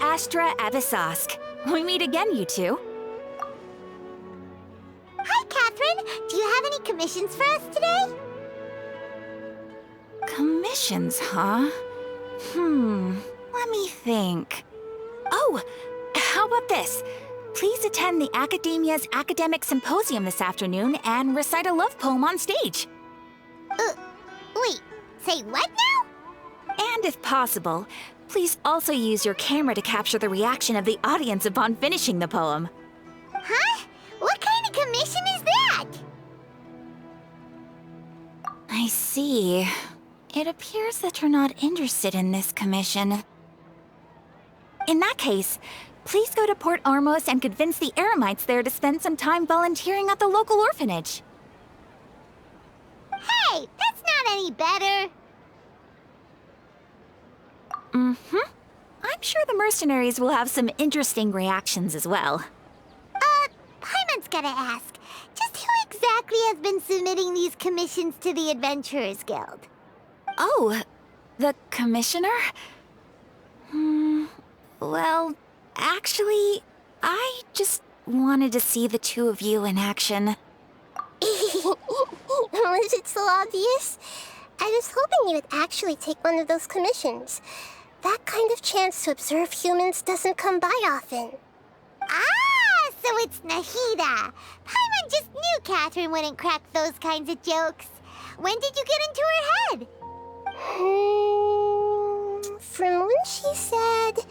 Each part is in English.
Astra Abyssosque. We meet again, you two. Hi, Catherine. Do you have any commissions for us today? Commissions, huh? Let me think. Oh, how about this? Please attend the Academia's Academic Symposium this afternoon and recite a love poem on stage. Wait, say what now? And if possible, please also use your camera to capture the reaction of the audience upon finishing the poem. Huh? What kind of commission is that? I see. It appears that you're not interested in this commission. In that case, please go to Port Ormos and convince the Eremites there to spend some time volunteering at the local orphanage. Hey, that's not any better. I'm sure the mercenaries will have some interesting reactions as well. Paimon's gotta ask, just who exactly has been submitting these commissions to the Adventurers Guild? Oh, the commissioner? Well, actually, I just wanted to see the two of you in action. Was it so obvious? I was hoping you would actually take one of those commissions. That kind of chance to observe humans doesn't come by often. Ah, so it's Nahida. Paimon just knew Catherine wouldn't crack those kinds of jokes. When did you get into her head? From when she said,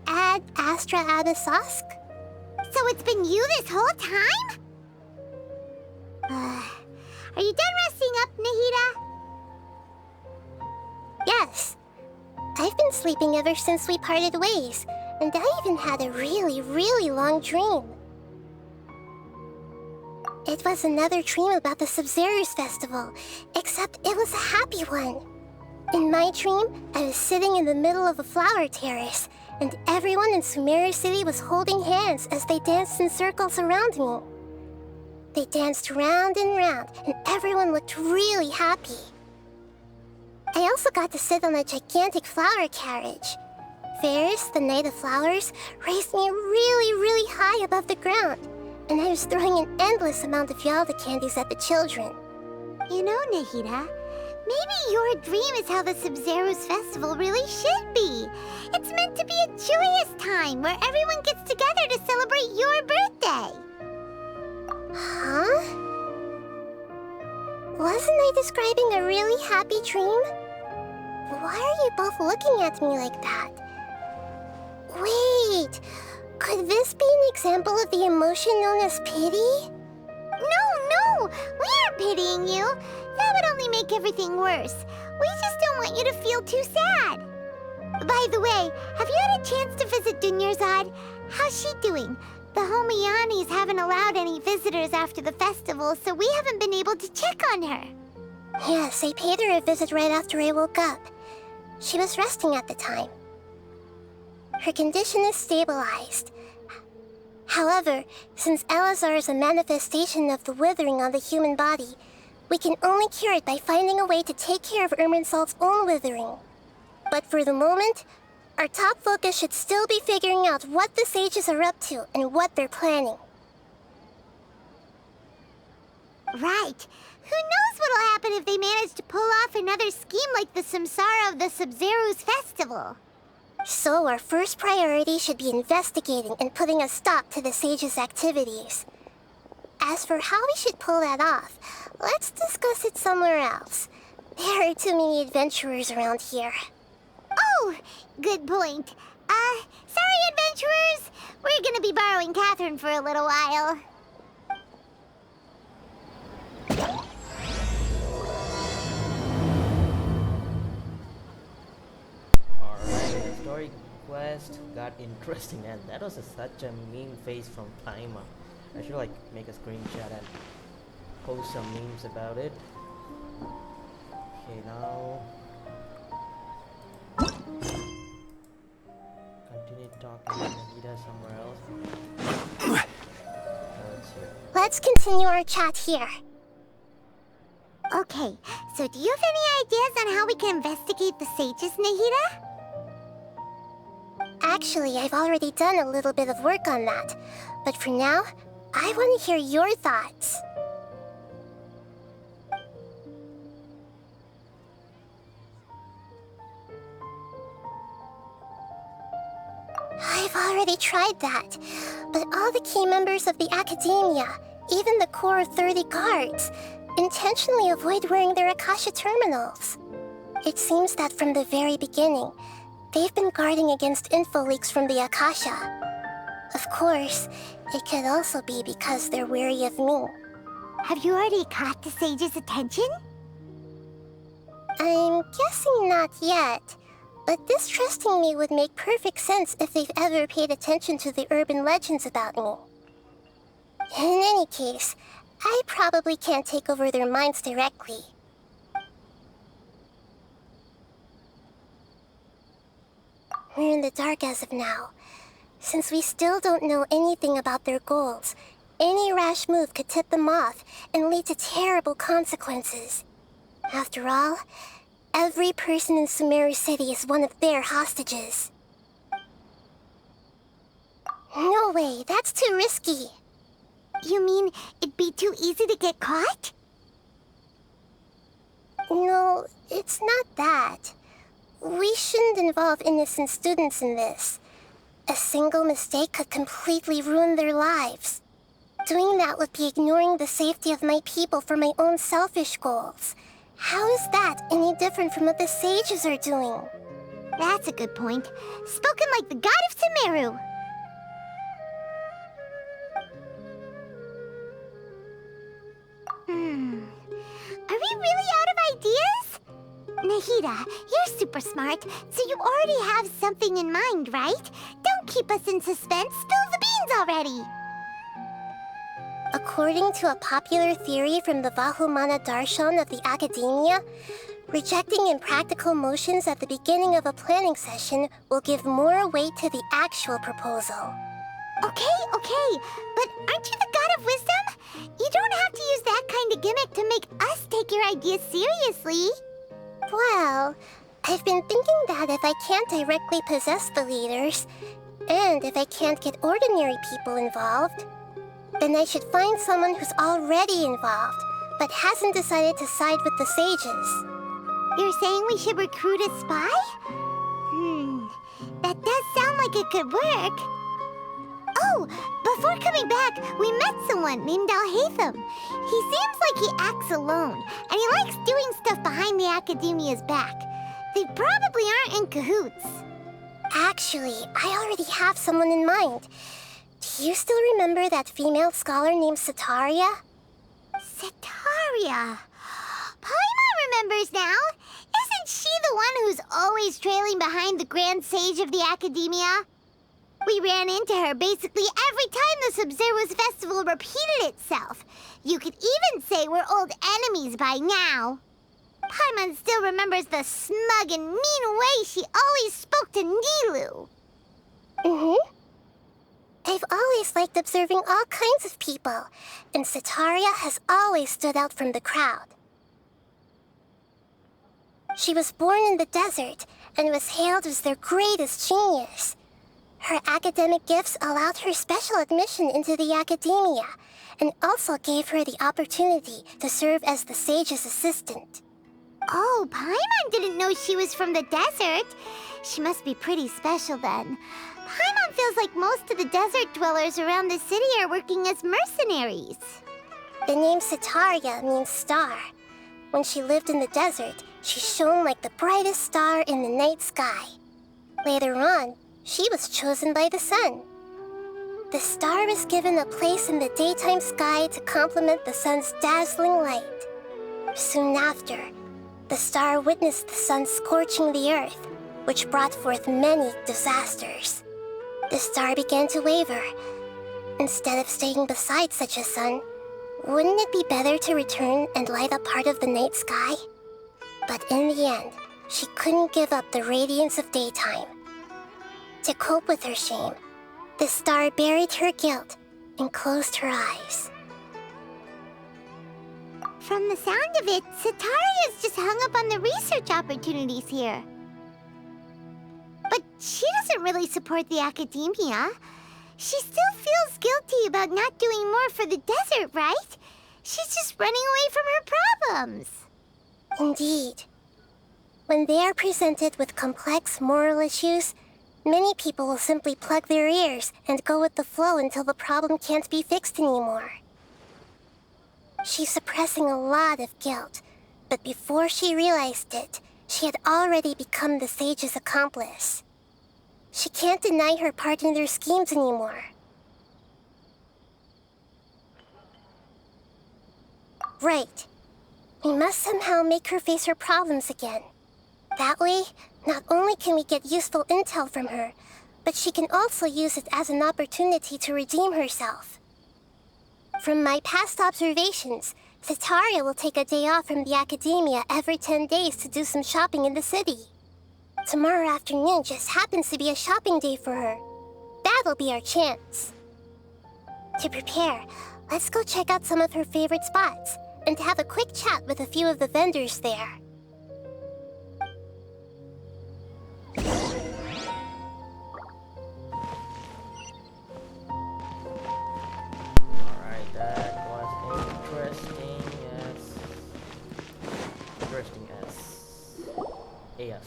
add Astra Abyssosque. So it's been you this whole time? Are you done resting up, Nahida? Yes. I've been sleeping ever since we parted ways, and I even had a really, really long dream. It was another dream about the Sub-Zero's festival, except it was a happy one. In my dream, I was sitting in the middle of a flower terrace, and everyone in Sumeru City was holding hands as they danced in circles around me. They danced round and round, and everyone looked really happy. I also got to sit on a gigantic flower carriage. Ferris, the Knight of Flowers, raised me really, really high above the ground, and I was throwing an endless amount of Yalda candies at the children. You know, Nahida, maybe your dream is how the Sub-Zero's festival really should be. It's meant to be a joyous time where everyone gets together to celebrate your birthday. Huh? Wasn't I describing a really happy dream? Why are you both looking at me like that? Wait, could this be an example of the emotion known as pity? No, we aren't pitying you. That would only make everything worse. We just don't want you to feel too sad. By the way, have you had a chance to visit Dunyarzad? How's she doing? The Homianis haven't allowed any visitors after the festival, so we haven't been able to check on her. Yes, I paid her a visit right after I woke up. She was resting at the time. Her condition is stabilized. However, since Elazar is a manifestation of the withering on the human body, we can only cure it by finding a way to take care of Irminsol's own withering. But for the moment, our top focus should still be figuring out what the sages are up to and what they're planning. Right. Who knows what'll happen if they manage to pull off another scheme like the Samsara of the Sub-Zero's festival? So our first priority should be investigating and putting a stop to the sages' activities. As for how we should pull that off, let's discuss it somewhere else. There are too many adventurers around here. Oh, good point. Sorry, adventurers. We're gonna be borrowing Catherine for a little while. Alright, the story quest got interesting, and that was such a meme face from Paima. I should make a screenshot and post some memes about it. Okay, now continue talking to Nahida somewhere else. Let's see. Let's continue our chat here. Okay, so do you have any ideas on how we can investigate the sages, Nahida? Actually, I've already done a little bit of work on that. But for now, I want to hear your thoughts. I've already tried that, but all the key members of the Academia, even the core of 30 guards, intentionally avoid wearing their Akasha terminals. It seems that from the very beginning, they've been guarding against info leaks from the Akasha. Of course, it could also be because they're wary of me. Have you already caught the sage's attention? I'm guessing not yet, but distrusting me would make perfect sense if they've ever paid attention to the urban legends about me. In any case, I probably can't take over their minds directly. We're in the dark as of now. Since we still don't know anything about their goals, any rash move could tip them off and lead to terrible consequences. After all, every person in Sumeru City is one of their hostages. No way, that's too risky. You mean it'd be too easy to get caught? No, it's not that. We shouldn't involve innocent students in this. A single mistake could completely ruin their lives. Doing that would be ignoring the safety of my people for my own selfish goals. How is that any different from what the sages are doing? That's a good point. Spoken like the god of Sumeru. Are we really out of ideas? Nahida, you're super smart, so you already have something in mind, right? Don't keep us in suspense. Spill the beans already. According to a popular theory from the Vahumana Darshan of the Academia, rejecting impractical motions at the beginning of a planning session will give more weight to the actual proposal. Okay, but aren't you the god of wisdom? You don't have to use that kind of gimmick to make us take your ideas seriously. Well, I've been thinking that if I can't directly possess the leaders, and if I can't get ordinary people involved, then I should find someone who's already involved, but hasn't decided to side with the sages. You're saying we should recruit a spy? That does sound like it could work. Oh, before coming back, we met someone named Alhaitham. He seems like he acts alone, and he likes doing stuff behind the Academia's back. They probably aren't in cahoots. Actually, I already have someone in mind. Do you still remember that female scholar named Setaria? Setaria. Paimon remembers now. Isn't she the one who's always trailing behind the Grand Sage of the Academia? We ran into her basically every time the Sub-Zero's festival repeated itself. You could even say we're old enemies by now. Paimon still remembers the smug and mean way she always spoke to Nilu. I've always liked observing all kinds of people, and Setaria has always stood out from the crowd. She was born in the desert and was hailed as their greatest genius. Her academic gifts allowed her special admission into the Academia, and also gave her the opportunity to serve as the sage's assistant. Oh, Paimon didn't know she was from the desert. She must be pretty special then. Paimon feels like most of the desert dwellers around the city are working as mercenaries. The name Setaria means star. When she lived in the desert, she shone like the brightest star in the night sky. Later on, she was chosen by the sun. The star was given a place in the daytime sky to complement the sun's dazzling light. Soon after, the star witnessed the sun scorching the earth, which brought forth many disasters. The star began to waver. Instead of staying beside such a sun, wouldn't it be better to return and light up part of the night sky? But in the end, she couldn't give up the radiance of daytime. To cope with her shame, the star buried her guilt and closed her eyes. From the sound of it, Setaria's just hung up on the research opportunities here. But But she doesn't really support the academia. She still feels guilty about not doing more for the desert, right? She's just running away from her problems. Indeed. When they are presented with complex moral issues, many people will simply plug their ears and go with the flow until the problem can't be fixed anymore. She's suppressing a lot of guilt, but before she realized it, she had already become the sage's accomplice. She can't deny her part in their schemes anymore. Right. We must somehow make her face her problems again. That way, not only can we get useful intel from her, but she can also use it as an opportunity to redeem herself. From my past observations, Setaria will take a day off from the academia every 10 days to do some shopping in the city. Tomorrow afternoon just happens to be a shopping day for her. That'll be our chance. To prepare, let's go check out some of her favorite spots and have a quick chat with a few of the vendors there. Alright, that was interesting as AF.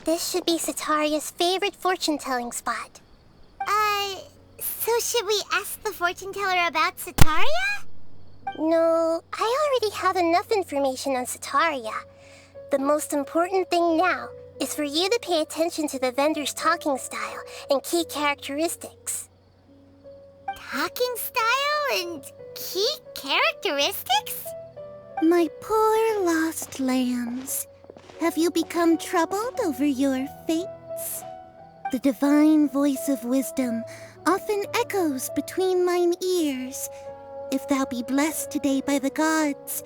This should be Setaria's favorite fortune-telling spot. So should we ask the fortune teller about Setaria? No, I already have enough information on Setaria. The most important thing now is for you to pay attention to the vendor's talking style and key characteristics. Talking style and key characteristics? My poor lost lambs, have you become troubled over your fates? The divine voice of wisdom often echoes between mine ears. If thou be blessed today by the gods,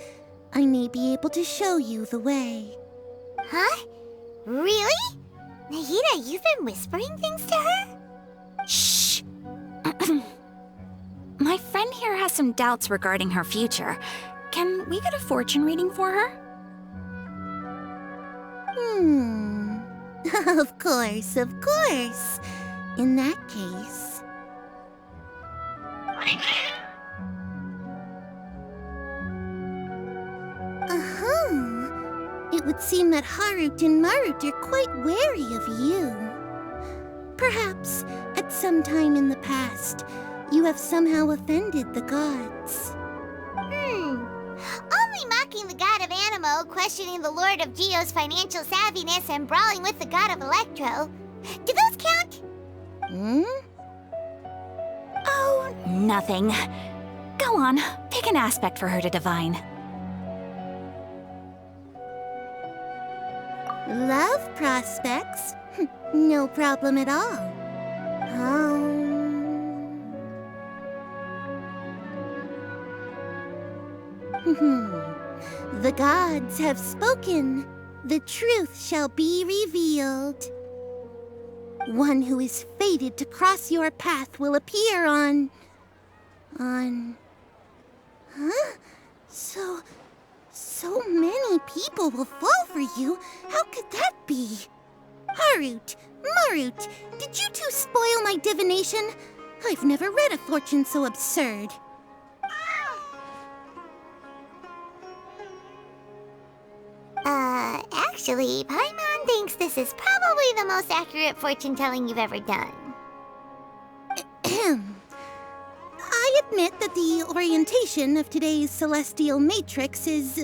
I may be able to show you the way. Huh? Really? Nahida, you've been whispering things to her? Shh! My friend here has some doubts regarding her future. Can we get a fortune reading for her? Of course, of course. In that case... It would seem that Harut and Marut are quite wary of you. Perhaps, at some time in the past, you have somehow offended the gods. Only mocking the god of Animo, questioning the lord of Geo's financial savviness, and brawling with the god of Electro. Do those count? Oh, nothing. Go on, pick an aspect for her to divine. Love prospects? No problem at all. The gods have spoken. The truth shall be revealed. One who is fated to cross your path will appear on... Huh? So many people will fall for you. How could that be? Harut, Marut, did you two spoil my divination? I've never read a fortune so absurd. Actually, Paimon thinks this is probably the most accurate fortune-telling you've ever done. I admit that the orientation of today's celestial matrix is,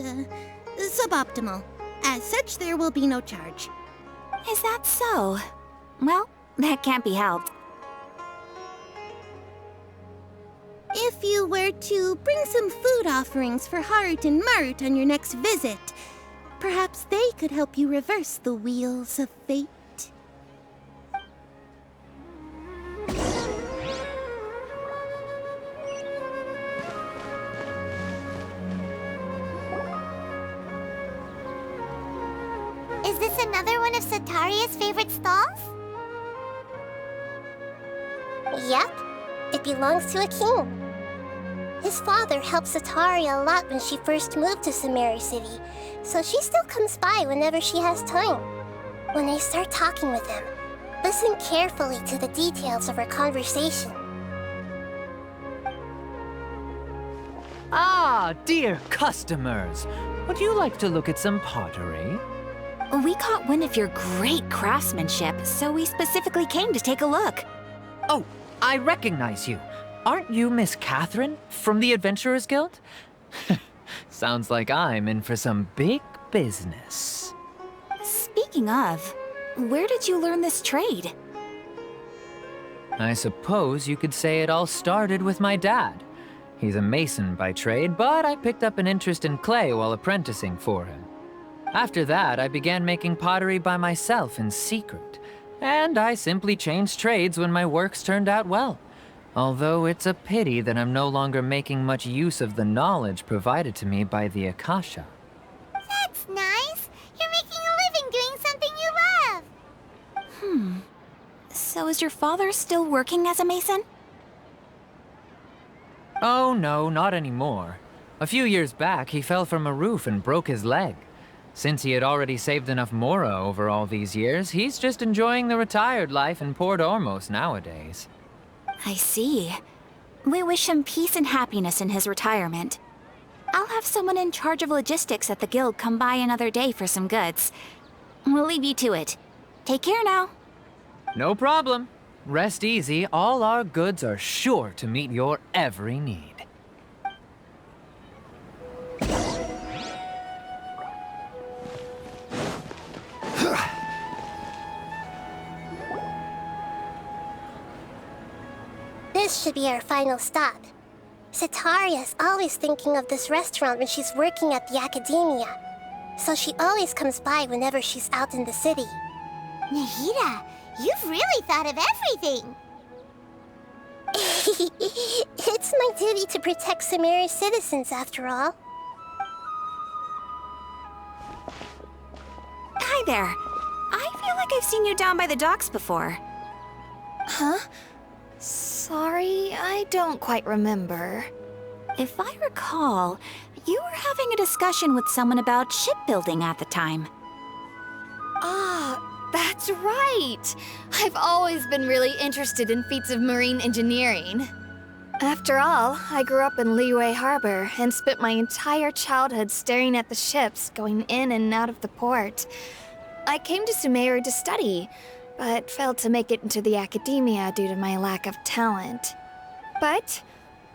suboptimal. As such, there will be no charge. Is that so? Well, that can't be helped. If you were to bring some food offerings for Harut and Marut on your next visit, perhaps they could help you reverse the wheels of fate. Is this another one of Setaria's favorite stalls? Yep, it belongs to a king. His father helped Setaria a lot when she first moved to Samari City, so she still comes by whenever she has time. When I start talking with him, listen carefully to the details of our conversation. Ah, dear customers. Would you like to look at some pottery? We caught wind of your great craftsmanship, so we specifically came to take a look. Oh, I recognize you. Aren't you Miss Catherine from the Adventurers Guild? Sounds like I'm in for some big business. Speaking of, where did you learn this trade? I suppose you could say it all started with my dad. He's a mason by trade, but I picked up an interest in clay while apprenticing for him. After that, I began making pottery by myself in secret, and I simply changed trades when my works turned out well. Although it's a pity that I'm no longer making much use of the knowledge provided to me by the Akasha. That's nice. You're making a living doing something you love. So is your father still working as a mason? Oh no, not anymore. A few years back, he fell from a roof and broke his leg. Since he had already saved enough mora over all these years, he's just enjoying the retired life in Port Ormos nowadays. I see. We wish him peace and happiness in his retirement. I'll have someone in charge of logistics at the guild come by another day for some goods. We'll leave you to it. Take care now. No problem. Rest easy, all our goods are sure to meet your every need. This should be our final stop. Sitaria is always thinking of this restaurant when she's working at the academia, so she always comes by whenever she's out in the city. Nahida, you've really thought of everything. It's my duty to protect Sumeru's citizens, after all. Hi there. I feel like I've seen you down by the docks before. Huh? Sorry, I don't quite remember. If I recall, you were having a discussion with someone about shipbuilding at the time. Ah, that's right! I've always been really interested in feats of marine engineering. After all, I grew up in Liyue Harbor and spent my entire childhood staring at the ships going in and out of the port. I came to Sumeru to study, but failed to make it into the academia due to my lack of talent. But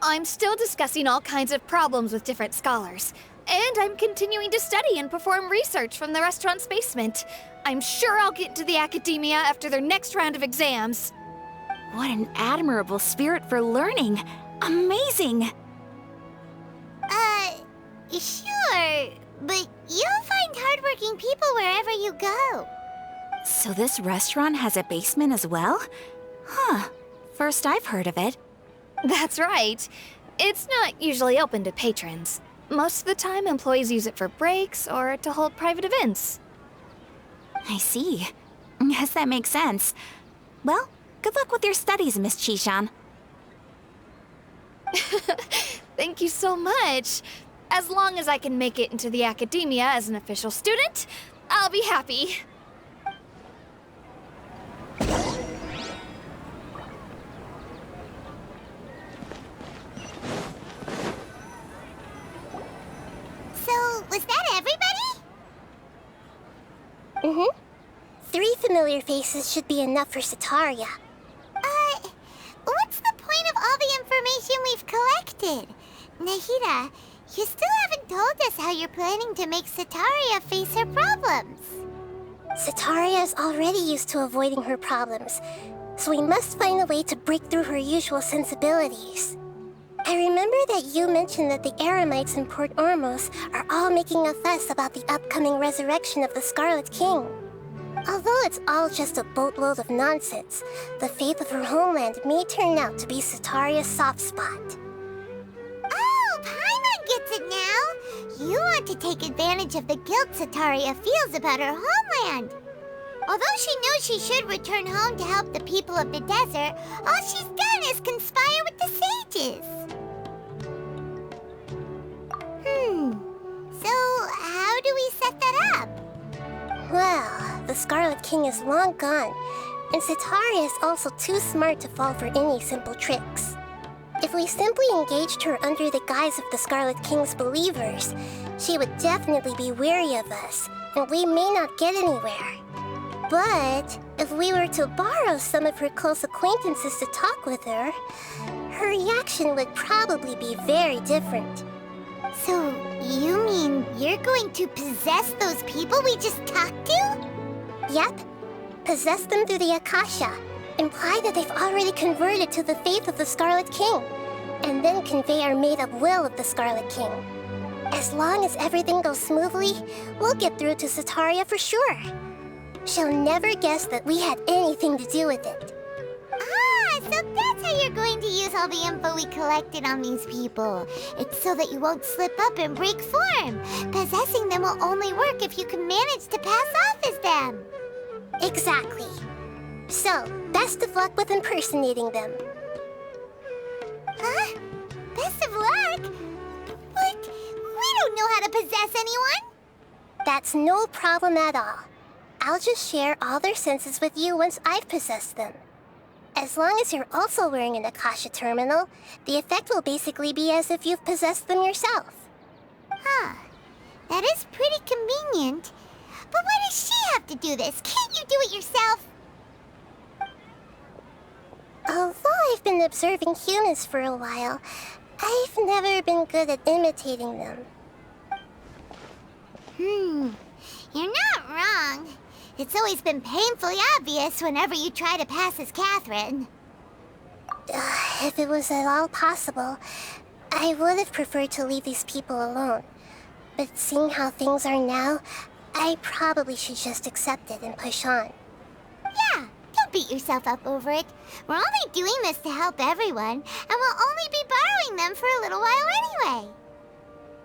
I'm still discussing all kinds of problems with different scholars, and I'm continuing to study and perform research from the restaurant's basement. I'm sure I'll get into the academia after their next round of exams. What an admirable spirit for learning. Amazing. Sure, but you'll find hardworking people wherever you go. So this restaurant has a basement as well? Huh. First I've heard of it. That's right. It's not usually open to patrons. Most of the time, employees use it for breaks or to hold private events. I see. Guess that makes sense. Well, good luck with your studies, Miss Chishan. Thank you so much. As long as I can make it into the academia as an official student, I'll be happy. So, was that everybody? Mm-hmm. 3 familiar faces should be enough for Sitaria. What's the point of all the information we've collected? Nahida, you still haven't told us how you're planning to make Sitaria face her problems. Sitaria is already used to avoiding her problems, so we must find a way to break through her usual sensibilities. I remember that you mentioned that the Eremites in Port Ormos are all making a fuss about the upcoming resurrection of the Scarlet King. Although it's all just a boatload of nonsense, the fate of her homeland may turn out to be Sitaria's soft spot. Oh, Paimon gets it now! You want to take advantage of the guilt Sitaria feels about her homeland. Although she knows she should return home to help the people of the desert, all she's done is conspire with the sages. So, how do we set that up? Well, the Scarlet King is long gone, and Setaria is also too smart to fall for any simple tricks. If we simply engaged her under the guise of the Scarlet King's believers, she would definitely be wary of us, and we may not get anywhere. But if we were to borrow some of her close acquaintances to talk with her, her reaction would probably be very different. So, you mean you're going to possess those people we just talked to? Yep. Possess them through the Akasha. Imply that they've already converted to the faith of the Scarlet King. And then convey our made-up will of the Scarlet King. As long as everything goes smoothly, we'll get through to Setaria for sure. She'll never guess that we had anything to do with it. Ah, so that's how you're going to use all the info we collected on these people. It's so that you won't slip up and break form. Possessing them will only work if you can manage to pass off as them. Exactly. So, best of luck with impersonating them. Huh? Best of luck? But we don't know how to possess anyone. That's no problem at all. I'll just share all their senses with you once I've possessed them. As long as you're also wearing an Akasha terminal, the effect will basically be as if you've possessed them yourself. Huh. That is pretty convenient. But why does she have to do this? Can't you do it yourself? Although I've been observing humans for a while, I've never been good at imitating them. You're not wrong. It's always been painfully obvious whenever you try to pass as Catherine. If it was at all possible, I would have preferred to leave these people alone. But seeing how things are now, I probably should just accept it and push on. Yeah, don't beat yourself up over it. We're only doing this to help everyone, and we'll only be borrowing them for a little while anyway.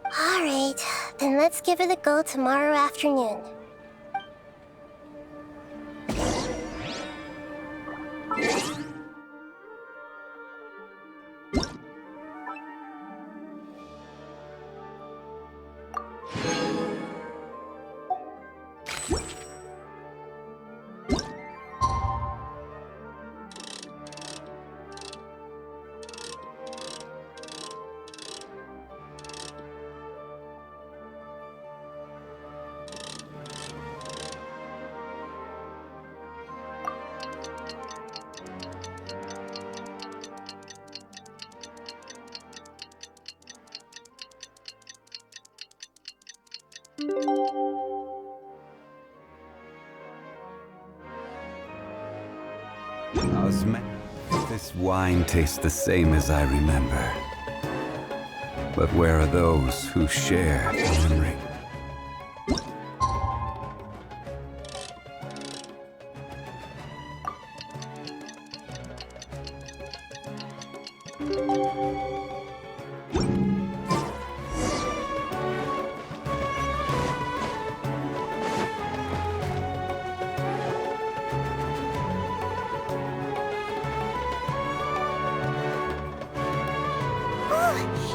Alright, then let's give it a go tomorrow afternoon. This wine tastes the same as I remember. But where are those who share the memory?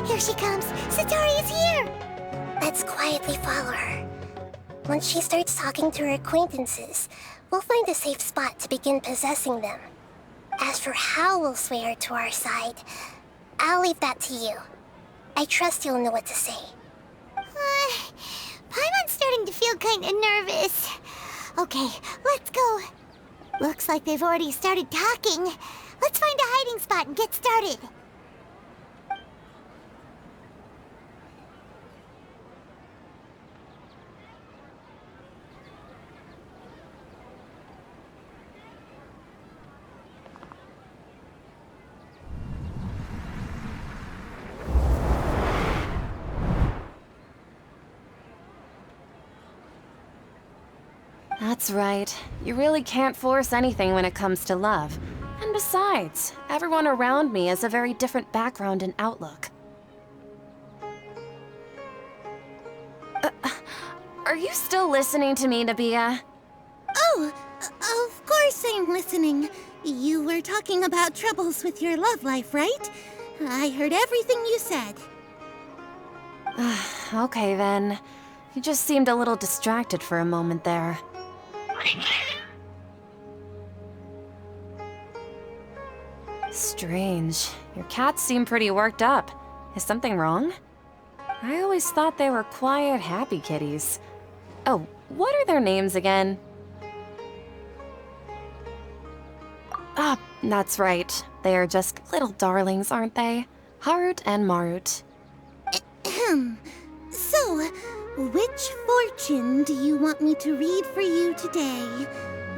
Here she comes! Satari's here! Let's quietly follow her. Once she starts talking to her acquaintances, we'll find a safe spot to begin possessing them. As for how we'll sway her to our side, I'll leave that to you. I trust you'll know what to say. Paimon's starting to feel kinda nervous. Okay, let's go. Looks like they've already started talking. Let's find a hiding spot and get started. That's right. You really can't force anything when it comes to love. And besides, everyone around me has a very different background and outlook. Are you still listening to me, Nabia? Oh, of course I'm listening. You were talking about troubles with your love life, right? I heard everything you said. Okay then. You just seemed a little distracted for a moment there. Strange. Your cats seem pretty worked up. Is something wrong? I always thought they were quiet, happy kitties. Oh, what are their names again? Ah, that's right. They are just little darlings, aren't they? Harut and Marut. Ahem. So, which fortune do you want me to read for you today?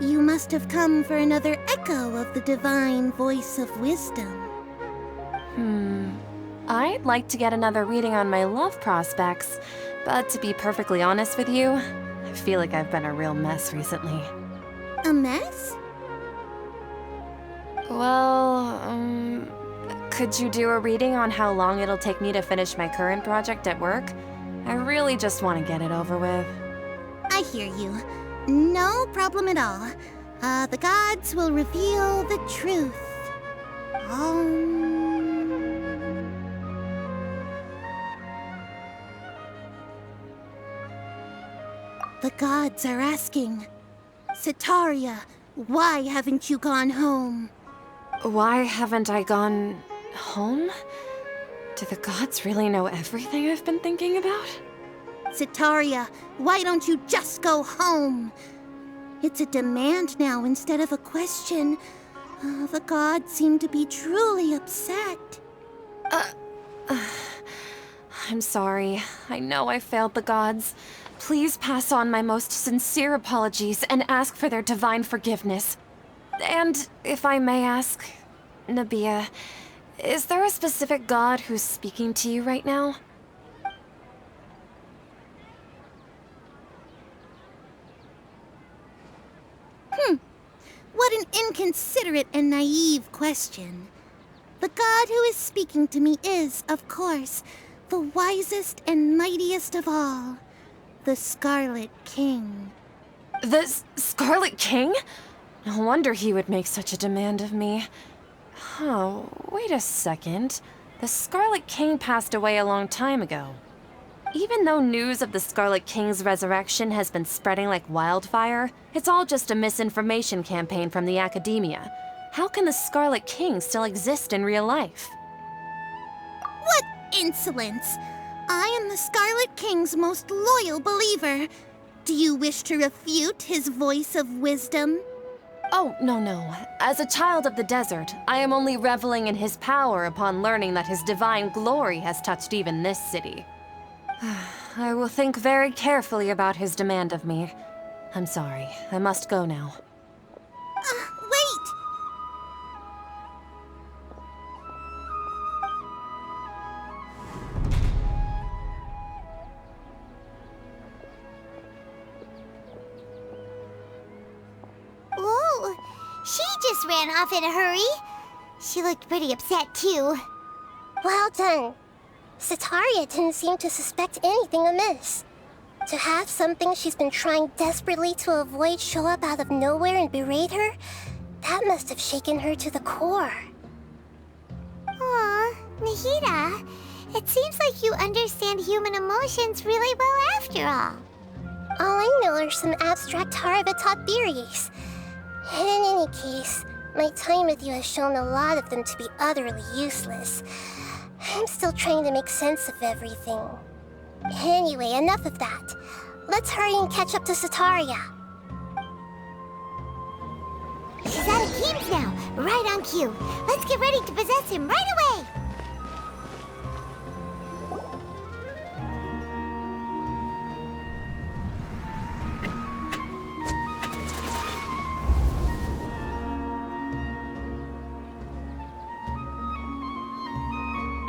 You must have come for another echo of the divine voice of wisdom. I'd like to get another reading on my love prospects, but to be perfectly honest with you, I feel like I've been a real mess recently. A mess? Well, could you do a reading on how long it'll take me to finish my current project at work? I really just want to get it over with. I hear you. No problem at all. The gods will reveal the truth. The gods are asking, Setaria, why haven't you gone home? Why haven't I gone home? Do the gods really know everything I've been thinking about? Setaria, why don't you just go home? It's a demand now instead of a question. The gods seem to be truly upset. I'm sorry. I know I failed the gods. Please pass on my most sincere apologies and ask for their divine forgiveness. And if I may ask, Nabia, is there a specific god who's speaking to you right now? What an inconsiderate and naive question. The god who is speaking to me is, of course, the wisest and mightiest of all, the Scarlet King. The Scarlet King? No wonder he would make such a demand of me. Oh, wait a second. The Scarlet King passed away a long time ago. Even though news of the Scarlet King's resurrection has been spreading like wildfire, it's all just a misinformation campaign from the academia. How can the Scarlet King still exist in real life? What insolence! I am the Scarlet King's most loyal believer. Do you wish to refute his voice of wisdom? Oh, no. As a child of the desert, I am only reveling in his power upon learning that his divine glory has touched even this city. I will think very carefully about his demand of me. I'm sorry. I must go now. Wait! Whoa! She just ran off in a hurry. She looked pretty upset, too. Well done. Setaria didn't seem to suspect anything amiss. To have something she's been trying desperately to avoid show up out of nowhere and berate her, that must have shaken her to the core. Aw, Nahida, it seems like you understand human emotions really well after all. All I know are some abstract Harava-taught theories. And in any case, my time with you has shown a lot of them to be utterly useless. I'm still trying to make sense of everything. Anyway, enough of that. Let's hurry and catch up to Setaria. She's out of games now, right on cue. Let's get ready to possess him right away!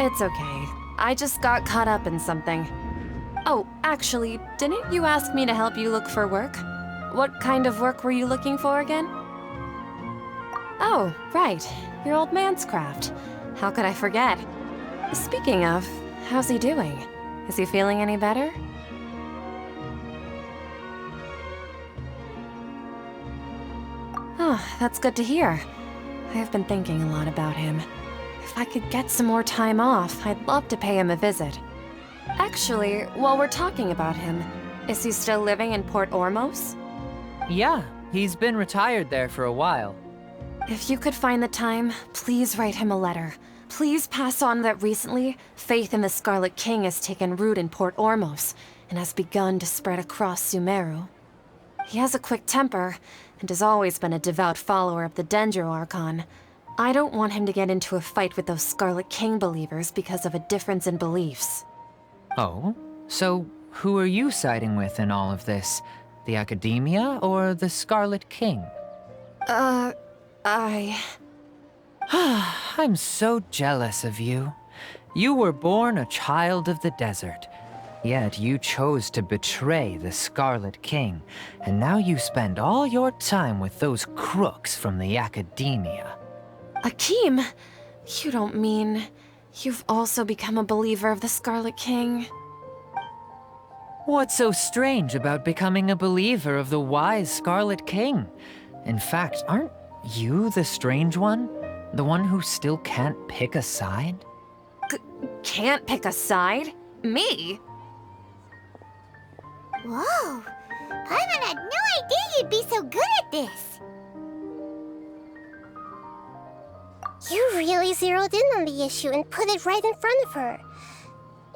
It's okay. I just got caught up in something. Oh, actually, didn't you ask me to help you look for work? What kind of work were you looking for again? Oh, right. Your old man's craft. How could I forget? Speaking of, how's he doing? Is he feeling any better? Oh, that's good to hear. I have been thinking a lot about him. If I could get some more time off, I'd love to pay him a visit. Actually, while we're talking about him, is he still living in Port Ormos? Yeah, He's been retired there for a while. If you could find the time, please write him a letter. Please pass on that recently, faith in the Scarlet King has taken root in Port Ormos and has begun to spread across Sumeru. He has a quick temper and has always been a devout follower of the Dendro Archon. I don't want him to get into a fight with those Scarlet King believers because of a difference in beliefs. Oh? So who are you siding with in all of this? The Academia or the Scarlet King? I'm so jealous of you. You were born a child of the desert, yet you chose to betray the Scarlet King, and now you spend all your time with those crooks from the Academia. Akeem, you don't mean you've also become a believer of the Scarlet King? What's so strange about becoming a believer of the wise Scarlet King? In fact, aren't you the strange one? The one who still can't pick a side? Can't pick a side? Me? Whoa! Paimon had no idea you'd be so good at this! You really zeroed in on the issue and put it right in front of her.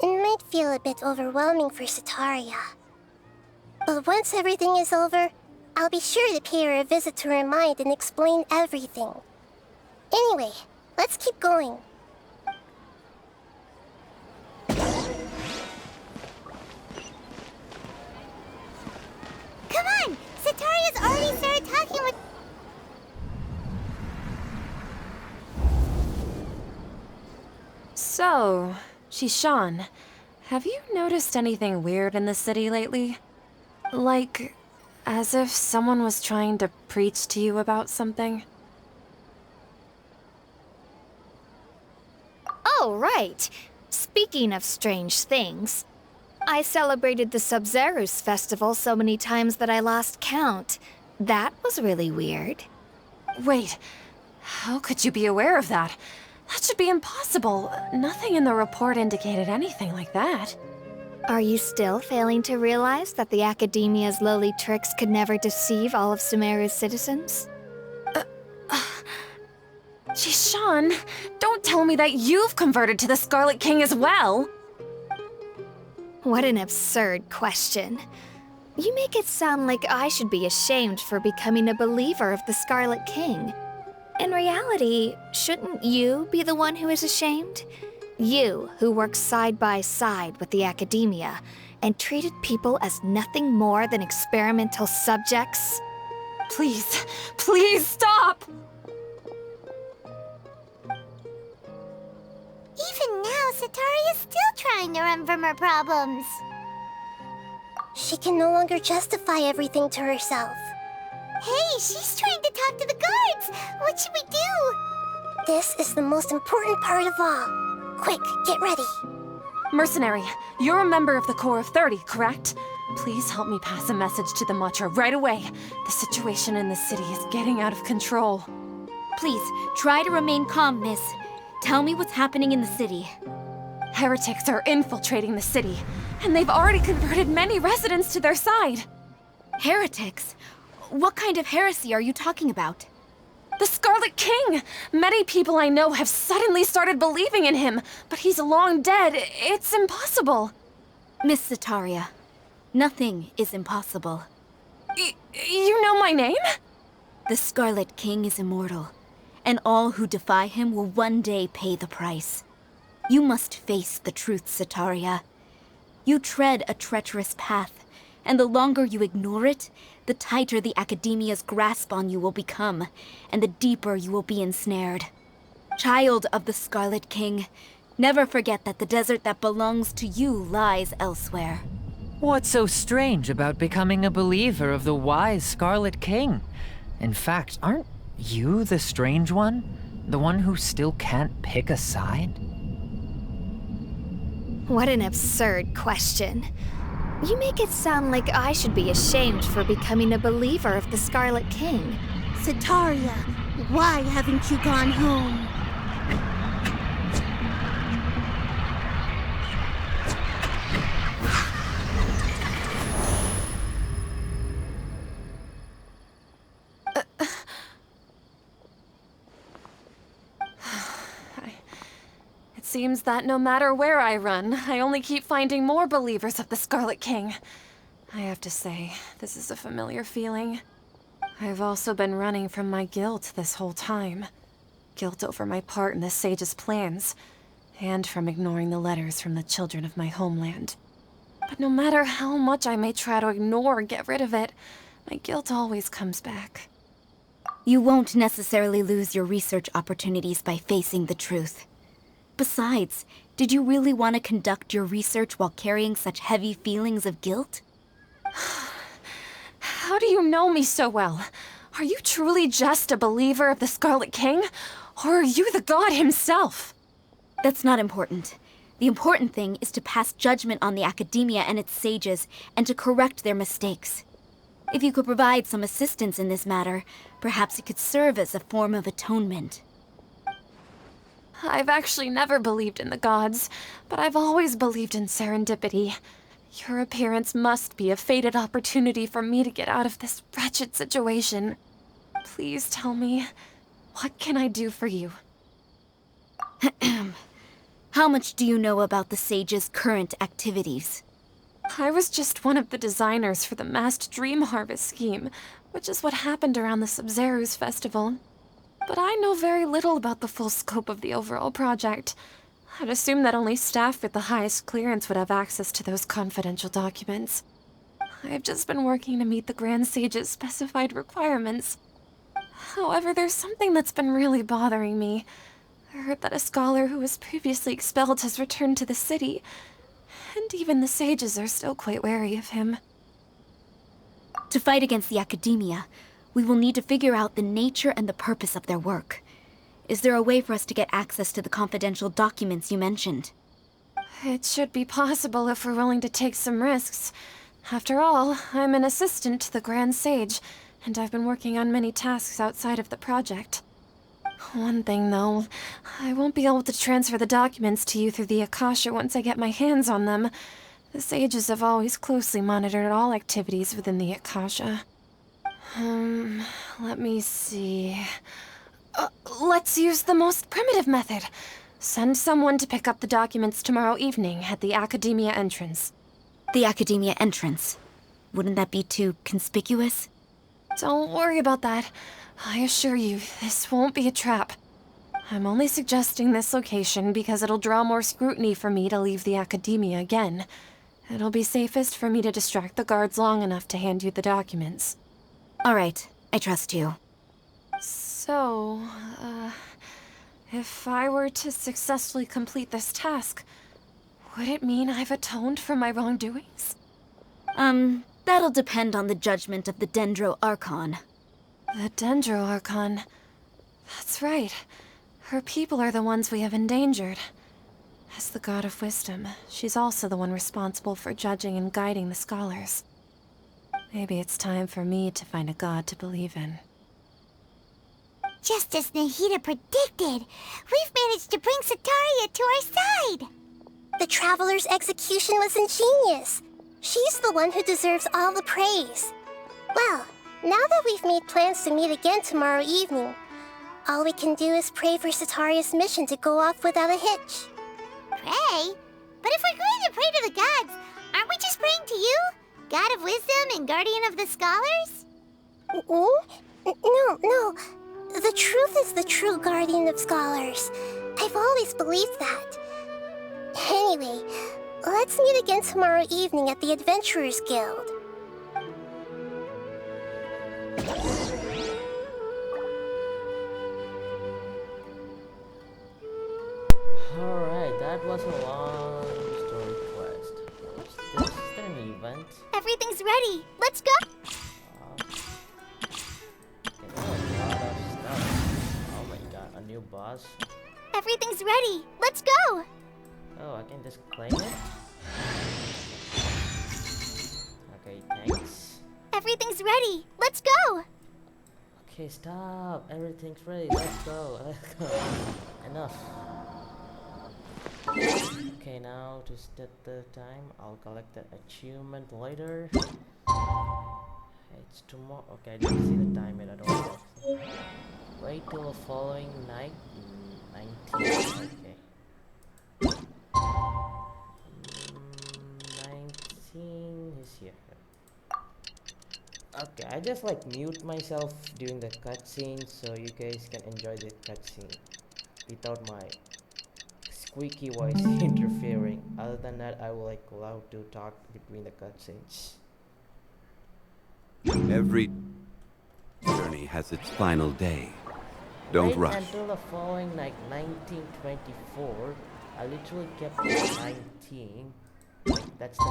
It might feel a bit overwhelming for Setaria. But once everything is over, I'll be sure to pay her a visit to her mind and explain everything. Anyway, let's keep going. Come on! Setaria's already started talking with... So, Shishan, have you noticed anything weird in the city lately? Like, as if someone was trying to preach to you about something? Oh, right. Speaking of strange things, I celebrated the Sub-Zerus festival so many times that I lost count. That was really weird. Wait, how could you be aware of that? That should be impossible. Nothing in the report indicated anything like that. Are you still failing to realize that the Academia's lowly tricks could never deceive all of Sumeru's citizens? Shishan, don't tell me that you've converted to the Scarlet King as well! What an absurd question. You make it sound like I should be ashamed for becoming a believer of the Scarlet King. In reality, shouldn't you be the one who is ashamed? You, who worked side by side with the Academia and treated people as nothing more than experimental subjects? Please, please stop! Even now, Setaria's still trying to run from her problems. She can no longer justify everything to herself. Hey, she's trying to talk to the guards! What should we do? This is the most important part of all. Quick, get ready. Mercenary, you're a member of the Corps of 30, correct? Please help me pass a message to the Matra right away. The situation in the city is getting out of control. Please, try to remain calm, miss. Tell me what's happening in the city. Heretics are infiltrating the city, and they've already converted many residents to their side. Heretics? What kind of heresy are you talking about? The Scarlet King! Many people I know have suddenly started believing in him, but he's long dead. It's impossible. Miss Setaria, nothing is impossible. You know my name? The Scarlet King is immortal, and all who defy him will one day pay the price. You must face the truth, Setaria. You tread a treacherous path, and the longer you ignore it, the tighter the Academia's grasp on you will become, and the deeper you will be ensnared. Child of the Scarlet King, never forget that the desert that belongs to you lies elsewhere. What's so strange about becoming a believer of the wise Scarlet King? In fact, aren't you the strange one? The one who still can't pick a side? What an absurd question. You make it sound like I should be ashamed for becoming a believer of the Scarlet King. Setaria, why haven't you gone home? seems that no matter where I run, I only keep finding more believers of the Scarlet King. I have to say, this is a familiar feeling. I've also been running from my guilt this whole time. Guilt over my part in the Sage's plans, and from ignoring the letters from the children of my homeland. But no matter how much I may try to ignore or get rid of it, my guilt always comes back. You won't necessarily lose your research opportunities by facing the truth. Besides, did you really want to conduct your research while carrying such heavy feelings of guilt? How do you know me so well? Are you truly just a believer of the Scarlet King? Or are you the god himself? That's not important. The important thing is to pass judgment on the academia and its sages, and to correct their mistakes. If you could provide some assistance in this matter, perhaps it could serve as a form of atonement. I've actually never believed in the gods, but I've always believed in serendipity. Your appearance must be a fated opportunity for me to get out of this wretched situation. Please tell me, what can I do for you? How much do you know about the Sage's current activities? I was just one of the designers for the massed dream harvest scheme, which is what happened around the Sub-Zeru's festival. But I know very little about the full scope of the overall project. I'd assume that only staff with the highest clearance would have access to those confidential documents. I've just been working to meet the Grand Sage's specified requirements. However, there's something that's been really bothering me. I heard that a scholar who was previously expelled has returned to the city, and even the sages are still quite wary of him. To fight against the academia, we will need to figure out the nature and the purpose of their work. Is there a way for us to get access to the confidential documents you mentioned? It should be possible if we're willing to take some risks. After all, I'm an assistant to the Grand Sage, and I've been working on many tasks outside of the project. One thing, though, I won't be able to transfer the documents to you through the Akasha once I get my hands on them. The sages have always closely monitored all activities within the Akasha. Let me see... let's use the most primitive method. Send someone to pick up the documents tomorrow evening at the Academia entrance. The Academia entrance? Wouldn't that be too conspicuous? Don't worry about that. I assure you, this won't be a trap. I'm only suggesting this location because it'll draw more scrutiny for me to leave the Academia again. It'll be safest for me to distract the guards long enough to hand you the documents. All right, I trust you. So, if I were to successfully complete this task, would it mean I've atoned for my wrongdoings? That'll depend on the judgment of the Dendro Archon. The Dendro Archon. That's right. Her people are the ones we have endangered. As the god of wisdom, she's also the one responsible for judging and guiding the scholars. Maybe it's time for me to find a god to believe in. Just as Nahida predicted, we've managed to bring Sataria to our side! The Traveler's execution was ingenious. She's the one who deserves all the praise. Well, now that we've made plans to meet again tomorrow evening, all we can do is pray for Sataria's mission to go off without a hitch. Pray? But if we're going to pray to the gods, aren't we just praying to you? God of wisdom and guardian of the scholars? No. The truth is the true guardian of scholars. I've always believed that. Anyway, let's meet again tomorrow evening at the Adventurers Guild. Alright, that was a long story quest. What's this? Is there an event? Everything's ready. Let's go! Okay, there's a lot of stuff. Oh my god, a new boss? Everything's ready. Let's go! Oh, I can just claim it? Okay, thanks. Everything's ready. Let's go! Okay, stop. Everything's ready. Let's go. Let's go. Enough. Okay, now to set the time. I'll collect the achievement later. It's tomorrow. Okay, I didn't see the time yet. I don't know. Wait till the following night. 19. Okay. Okay, I just like mute myself during the cutscene so you guys can enjoy the cutscene without my squeaky voice interfering. Other than that, I will like allowed to talk between the cutscenes. Every journey has its final day. Don't Wait rush. until the following like 1924. I literally kept it 19. That's the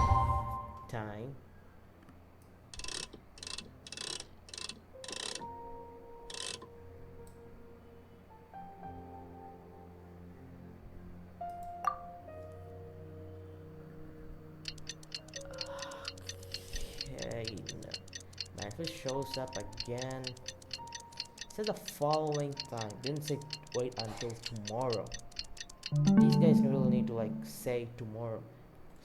time. Okay, now if it shows up again, it says the following time. Didn't say wait until tomorrow. These guys really need to like say tomorrow.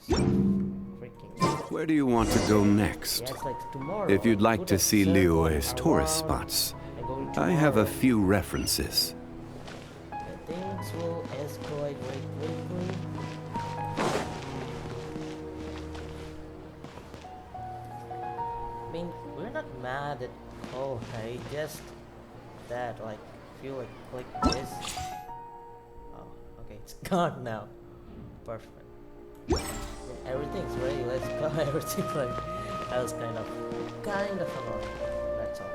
So freaking. Where do you want to go next? Yeah, it's like tomorrow. If you'd like Put to a see circle Liyue's tourist around spots, and go to I have a tomorrow. few references. The things will escalate very quickly. I mean, we're not mad at Kohei, just that, like, feel like click this. Oh, okay, it's gone now. Perfect. Everything's ready, let's go. Everything's like, that was kind of annoying. That's all.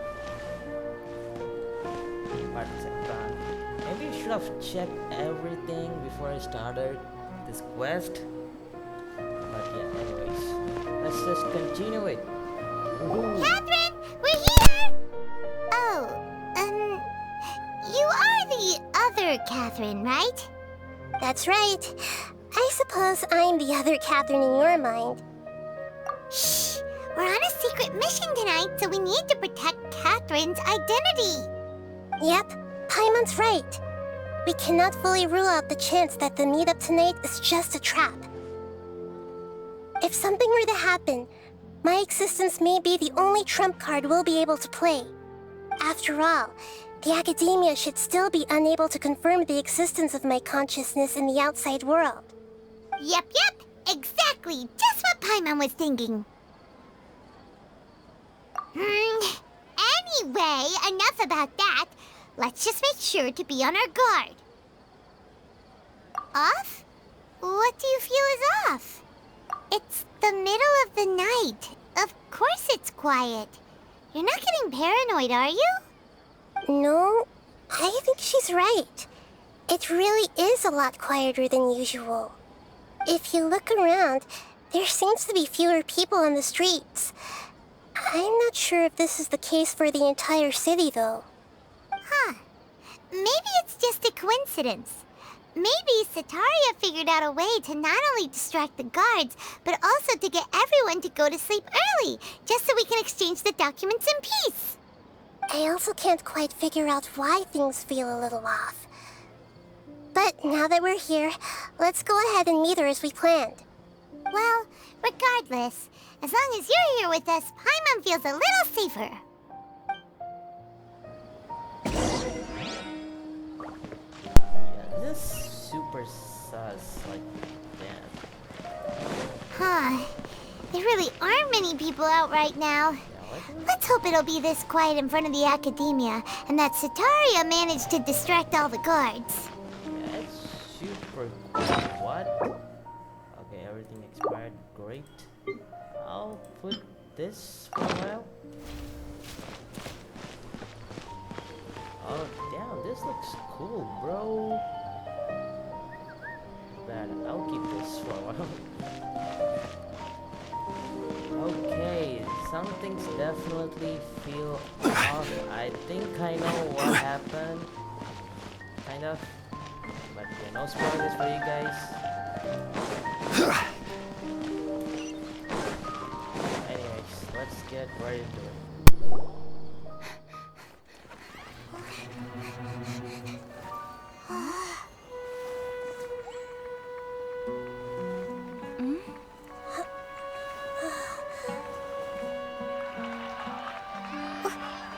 But it's like done. Maybe I should have checked everything before I started this quest. But yeah, anyways, let's just continue it. Woohoo. Catherine, we're here! Oh, you are the other Catherine, right? That's right. I suppose I'm the other Catherine in your mind. Shh! We're on a secret mission tonight, so we need to protect Catherine's identity. Yep, Paimon's right. We cannot fully rule out the chance that the meetup tonight is just a trap. If something were to happen, my existence may be the only trump card we'll be able to play. After all, the academia should still be unable to confirm the existence of my consciousness in the outside world. Yep, exactly. Just what Paimon was thinking. Anyway, enough about that. Let's just make sure to be on our guard. Off? What do you feel is off? It's the middle of the night. Of course it's quiet. You're not getting paranoid, are you? No, I think she's right. It really is a lot quieter than usual. If you look around, there seems to be fewer people on the streets. I'm not sure if this is the case for the entire city, though. Huh. Maybe it's just a coincidence. Maybe Sataria figured out a way to not only distract the guards, but also to get everyone to go to sleep early, just so we can exchange the documents in peace. I also can't quite figure out why things feel a little off. But now that we're here, let's go ahead and meet her as we planned. Well, regardless, as long as you're here with us, Paimon feels a little safer. Yeah, this is super sus, like, damn. Huh. There really aren't many people out right now. Yeah, what? Let's hope it'll be this quiet in front of the academia, and that Sataria managed to distract all the guards. Yeah, it's super cool. What? Okay, everything expired. Great. I'll put this for a while. Oh, damn, this looks cool, bro. But I'll keep this for a while. Okay, some things definitely feel off. I think I know what happened. Kind of. But yeah, no spoilers for you guys. Anyways, let's get right into it.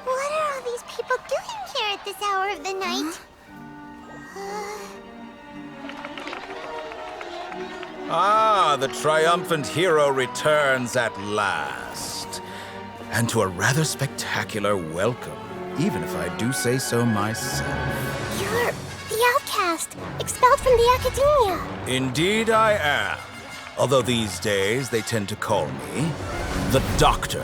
What are all these people doing here at this hour of the night? Ah, the triumphant hero returns at last. and to a rather spectacular welcome, even if I do say so myself. You're the outcast, expelled from the academia. Indeed I am. Although these days they tend to call me the Doctor.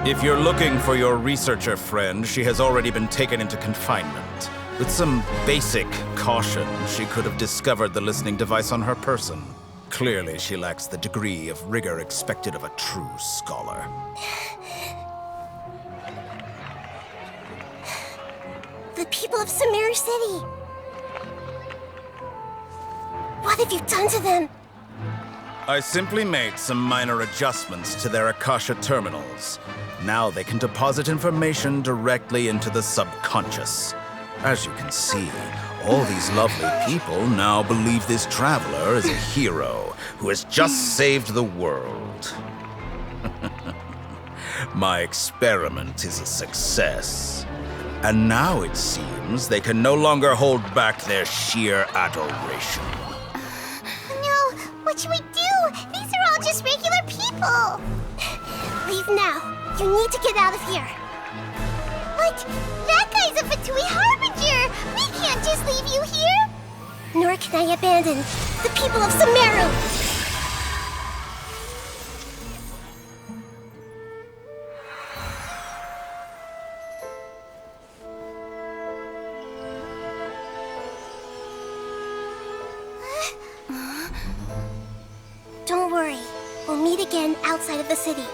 If you're looking for your researcher friend, she has already been taken into confinement. With some basic caution, she could have discovered the listening device on her person. Clearly, she lacks the degree of rigor expected of a true scholar. The people of Sumeru City. What have you done to them? I simply made some minor adjustments to their Akasha terminals. Now they can deposit information directly into the subconscious. As you can see, all these lovely people now believe this traveler is a hero who has just saved the world. My experiment is a success. And now it seems they can no longer hold back their sheer adoration. No, what should we do? These are all just regular people. Leave now. You need to get out of here. But that guy's a Fatui Harbinger. We can't just leave you here. Nor can I abandon the people of Sumeru. Don't worry. We'll meet again outside of the city.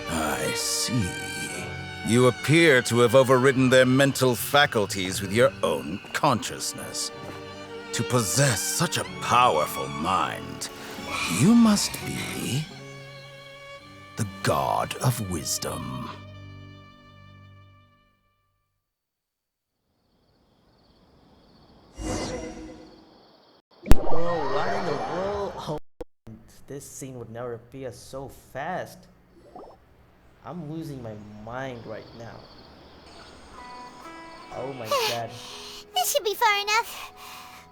I see. You appear to have overridden their mental faculties with your own consciousness. To possess such a powerful mind, you must be the god of wisdom. Bro, what in the world? Oh, this scene would never appear so fast. I'm losing my mind right now. Oh my god. This should be far enough.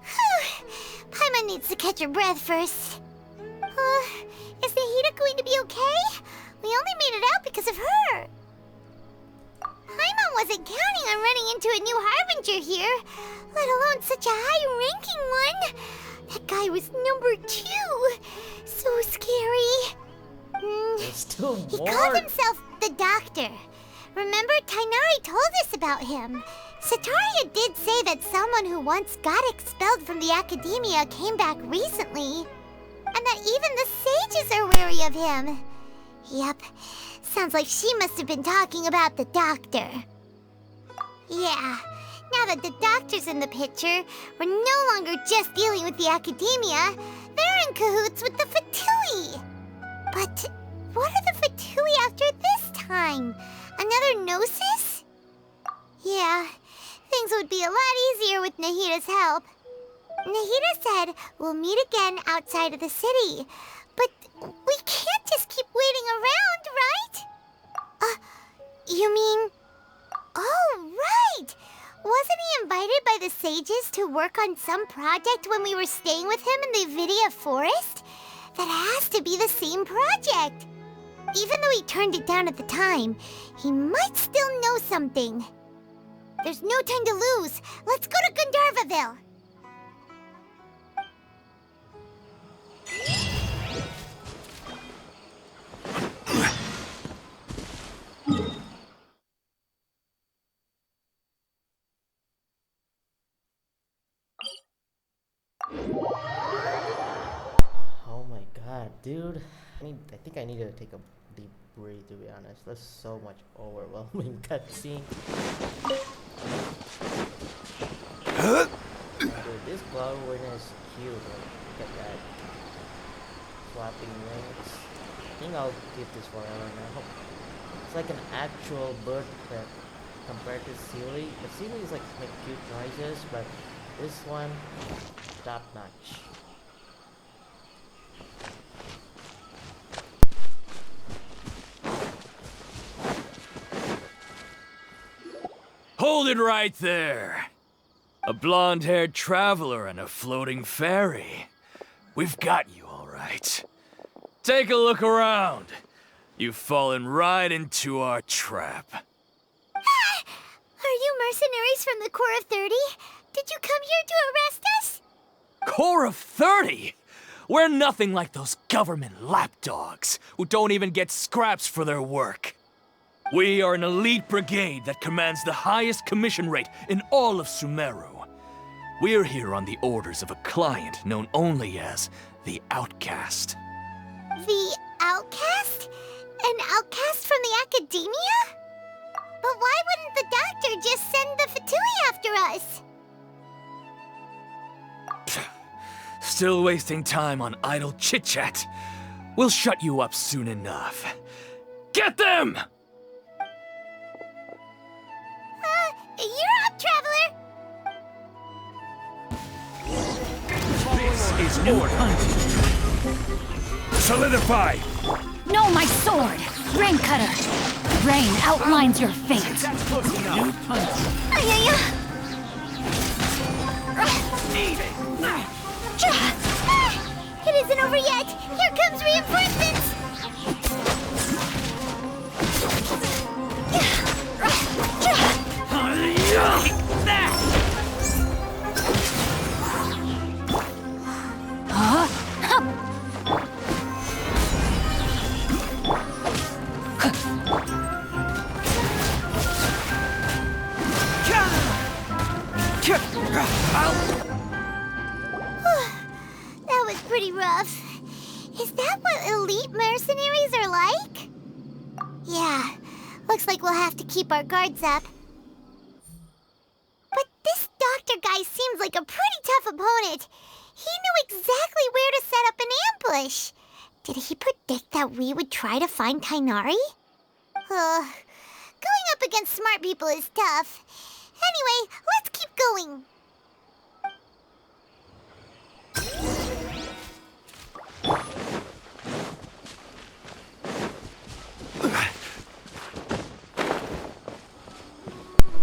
Whew. Paimon needs to catch her breath first. Is Nahida going to be okay? We only made it out because of her. Paimon wasn't counting on running into a new Harbinger here, let alone such a high-ranking one. That guy was number 2. So scary. There's still He more. called himself the Doctor. Remember, Tainari told us about him. Sataria did say that someone who once got expelled from the academia came back recently. And that even the sages are wary of him. Yep, sounds like she must have been talking about the Doctor. Yeah, now that the Doctor's in the picture, we're no longer just dealing with the academia. They're in cahoots with the Fatui. But what are the Fatui after this time? Another Gnosis? Yeah, things would be a lot easier with Nahida's help. Nahida said we'll meet again outside of the city. But we can't just keep waiting around, right? You mean... Oh, right! Wasn't he invited by the sages to work on some project when we were staying with him in the Vidia Forest? That has to be the same project. Even though he turned it down at the time, he might still know something. There's no time to lose. Let's go to Gandharvaville. Oh my god, dude. I think I need to take a deep breath, to be honest. That's so much overwhelming cutscene. Dude, this cloud is cute. Like, look at that. Flapping wings. I think I'll keep this forever now. It's like an actual bird pet compared to Sealy. But Sealy is like make cute noises, but this one, top notch. Hold it right there. A blonde-haired traveler and a floating fairy. We've got you, all right. Take a look around. You've fallen right into our trap. Are you mercenaries from the Corps of 30? Did you come here to arrest us? Corps of 30? We're nothing like those government lapdogs who don't even get scraps for their work. We are an elite brigade that commands the highest commission rate in all of Sumeru. We're here on the orders of a client known only as the Outcast. The Outcast? An outcast from the academia? But why wouldn't the doctor just send the Fatui after us? Still wasting time on idle chit-chat. We'll shut you up soon enough. Get them! You're up, Traveler! This is order. Solidify! No, my sword! Rain Cutter! Rain outlines your fate! It isn't over yet! Here comes reinforcements! That was pretty rough. Is that what elite mercenaries are like? Yeah, looks like we'll have to keep our guards up. But this doctor guy seems like a pretty tough opponent. He knew exactly where to set up an ambush. Did he predict that we would try to find Tainari? Going up against smart people is tough. Anyway, let's keep going.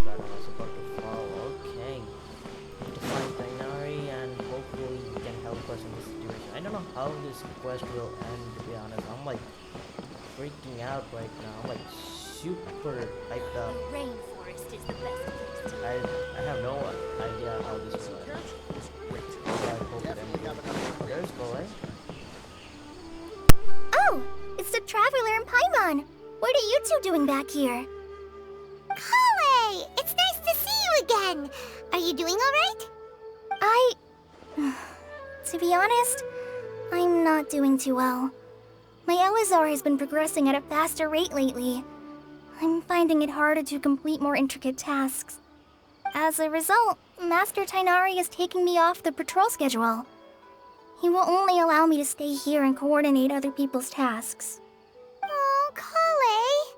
That I was about to follow. Okay. Need to find Tainari and hopefully he can help us in this situation. I don't know how this quest will end, to be honest. I'm like freaking out right now. I'm like super hyped up. Rainforest is the best place to I have no idea how this will end. So I hope it ends. Oh, there's Kole. Oh, it's the Traveler and Paimon. What are you two doing back here? Kale! It's nice to see you again! Are you doing alright? To be honest, I'm not doing too well. My Elazar has been progressing at a faster rate lately. I'm finding it harder to complete more intricate tasks. As a result, Master Tainari is taking me off the patrol schedule. He will only allow me to stay here and coordinate other people's tasks. Oh, Kale!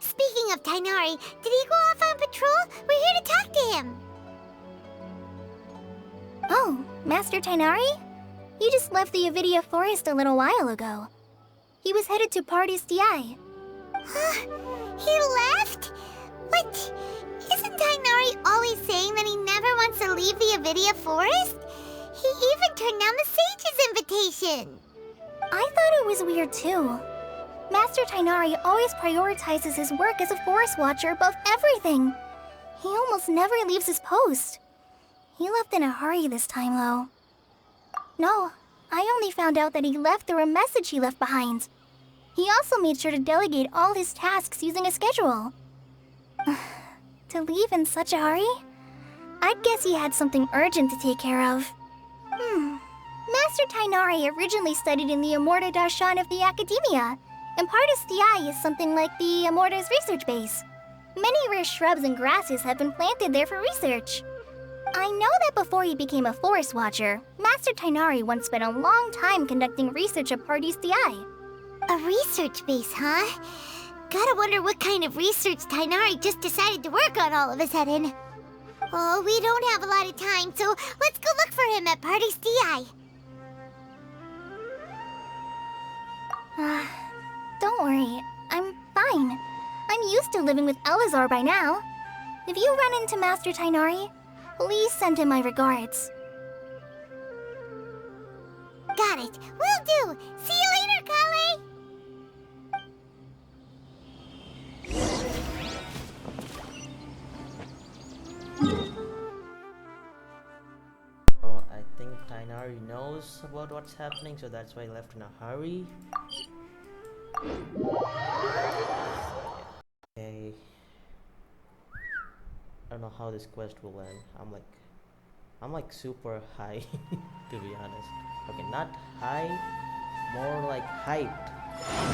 Speaking of Tainari, did he go off on patrol? We're here to talk to him! Oh, Master Tainari? He just left the Avidia Forest a little while ago. He was headed to Party's DI. He left? What? Isn't Tainari always saying that he never wants to leave the Avidia Forest? He even turned down the Sage's invitation! I thought it was weird too. Master Tainari always prioritizes his work as a forest watcher above everything. He almost never leaves his post. He left in a hurry this time, though. No, I only found out that he left through a message he left behind. He also made sure to delegate all his tasks using a schedule. To leave in such a hurry? I'd guess he had something urgent to take care of. Master Tainari originally studied in the Amorta Darshan of the Academia, and Partis DI is something like the Amorta's research base. Many rare shrubs and grasses have been planted there for research. I know that before he became a forest watcher, Master Tainari once spent a long time conducting research at Partis DI. A research base, huh? Gotta wonder what kind of research Tainari just decided to work on all of a sudden. Oh, we don't have a lot of time, so let's go look for him at Party's DI. Don't worry, I'm fine. I'm used to living with Elazar by now. If you run into Master Tainari, please send him my regards. Got it. Will do. See you later, Kale. Oh, I think Tainari knows about what's happening, so that's why he left in a hurry. Okay. I don't know how this quest will end. I'm like super high, to be honest. Okay, not high, more like hyped.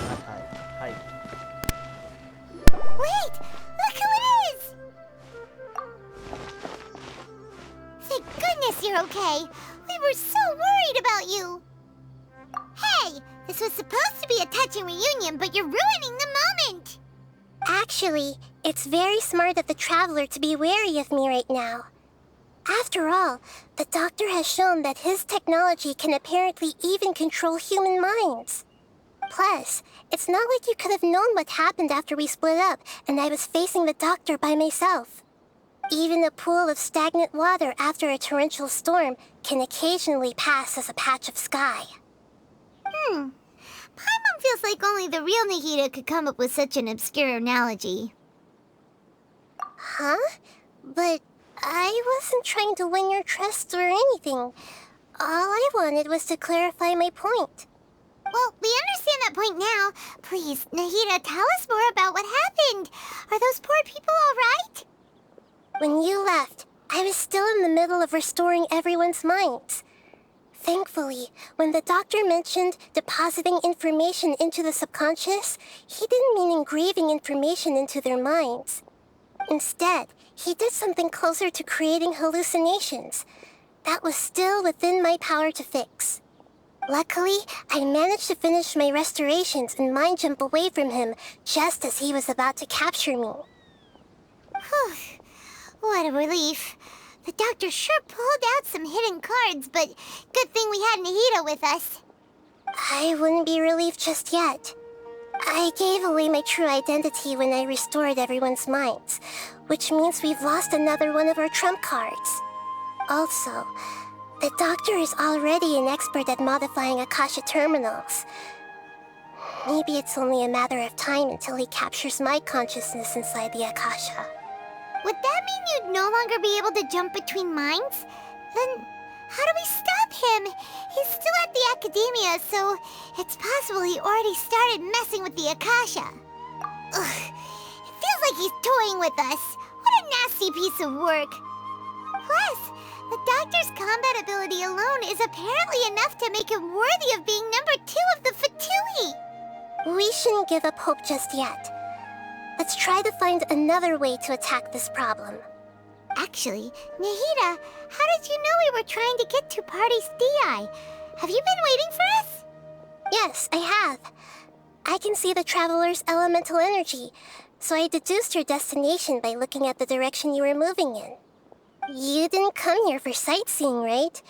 Not high, hyped. Wait! Look who it is! Thank goodness you're okay. We were so worried about you. Hey, this was supposed to be a touching reunion, but you're ruining the moment. Actually, it's very smart of the traveler to be wary of me right now. After all, the doctor has shown that his technology can apparently even control human minds. Plus, it's not like you could have known what happened after we split up and I was facing the doctor by myself. Even a pool of stagnant water after a torrential storm can occasionally pass as a patch of sky. Paimon feels like only the real Nahida could come up with such an obscure analogy. Huh? But I wasn't trying to win your trust or anything. All I wanted was to clarify my point. Well, we understand that point now. Please, Nahida, tell us more about what happened. Are those poor people all right? When you left, I was still in the middle of restoring everyone's minds. Thankfully, when the doctor mentioned depositing information into the subconscious, he didn't mean engraving information into their minds. Instead, he did something closer to creating hallucinations. That was still within my power to fix. Luckily, I managed to finish my restorations and mind jump away from him just as he was about to capture me. Whew. What a relief. The doctor sure pulled out some hidden cards, but good thing we had Nahida with us. I wouldn't be relieved just yet. I gave away my true identity when I restored everyone's minds, which means we've lost another one of our trump cards. Also, the doctor is already an expert at modifying Akasha terminals. Maybe it's only a matter of time until he captures my consciousness inside the Akasha. Would that mean you'd no longer be able to jump between minds? Then how do we stop him? He's still at the academia, so it's possible he already started messing with the Akasha. Ugh, it feels like he's toying with us. What a nasty piece of work. Plus, the doctor's combat ability alone is apparently enough to make him worthy of being number 2 of the Fatui. We shouldn't give up hope just yet. Let's try to find another way to attack this problem. Actually, Nahida, how did you know we were trying to get to Party's DI? Have you been waiting for us? Yes, I have. I can see the traveler's elemental energy, so I deduced your destination by looking at the direction you were moving in. You didn't come here for sightseeing, right?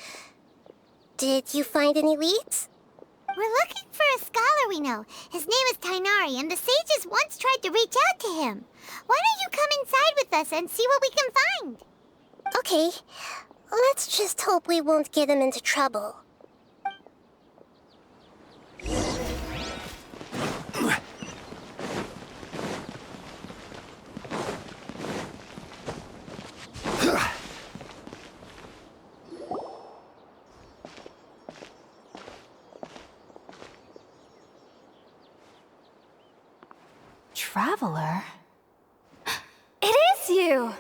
Did you find any leads? We're looking for a scholar we know. His name is Tainari, and the sages once tried to reach out to him. Why don't you come inside with us and see what we can find? Okay, let's just hope we won't get him into trouble. Traveler? It is you!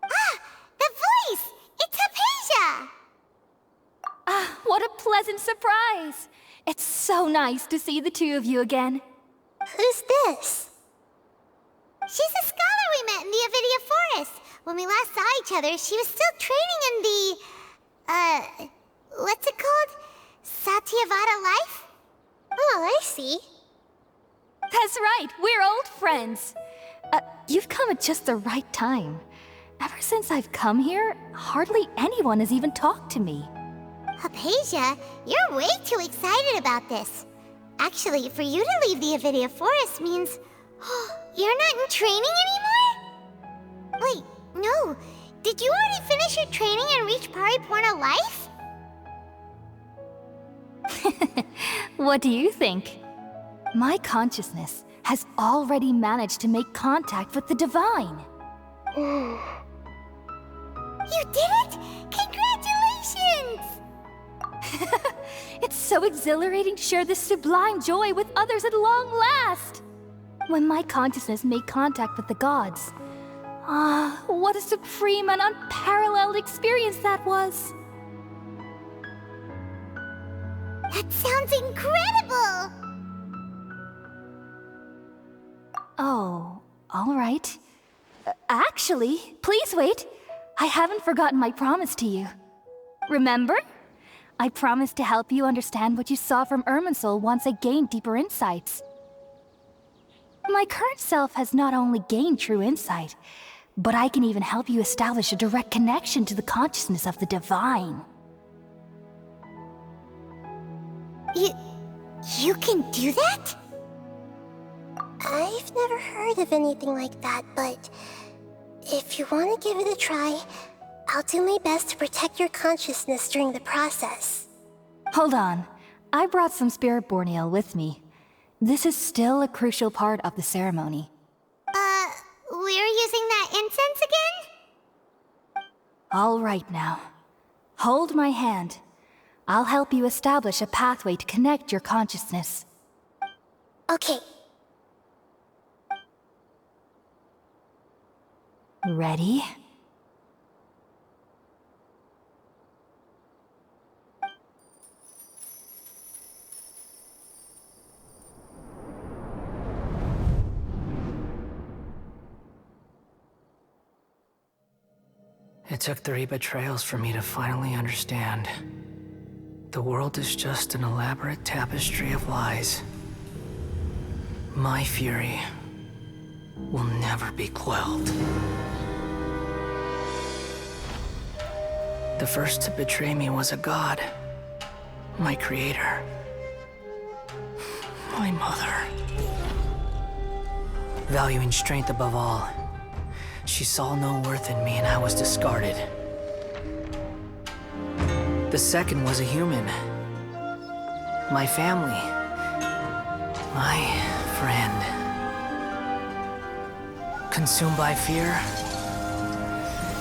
Ah! The voice! It's Hypatia! Ah, what a pleasant surprise! It's so nice to see the two of you again. Who's this? She's a scholar we met in the Avidia Forest. When we last saw each other, she was still training in the... what's it called? Satyavada life? Oh, I see. That's right, we're old friends. You've come at just the right time. Ever since I've come here, hardly anyone has even talked to me. Hypatia, you're way too excited about this. Actually, for you to leave the Avidia Forest means... you're not in training anymore? So, did you already finish your training and reach Pariporna life? What do you think? My consciousness has already managed to make contact with the divine. You did it! Congratulations! It's so exhilarating to share this sublime joy with others at long last! When my consciousness made contact with the gods, what a supreme and unparalleled experience that was! That sounds incredible! Oh, all right. Actually, please wait. I haven't forgotten my promise to you. Remember? I promised to help you understand what you saw from Irminsul once I gained deeper insights. My current self has not only gained true insight, but I can even help you establish a direct connection to the consciousness of the divine. You can do that? I've never heard of anything like that, but if you want to give it a try, I'll do my best to protect your consciousness during the process. Hold on. I brought some spirit borneal with me. This is still a crucial part of the ceremony. We're using that incense again? All right now. Hold my hand. I'll help you establish a pathway to connect your consciousness. Okay. Ready? It took 3 betrayals for me to finally understand. The world is just an elaborate tapestry of lies. My fury will never be quelled. The first to betray me was a god. My creator. My mother. Valuing strength above all, she saw no worth in me and I was discarded. The second was a human. My family. My friend. Consumed by fear,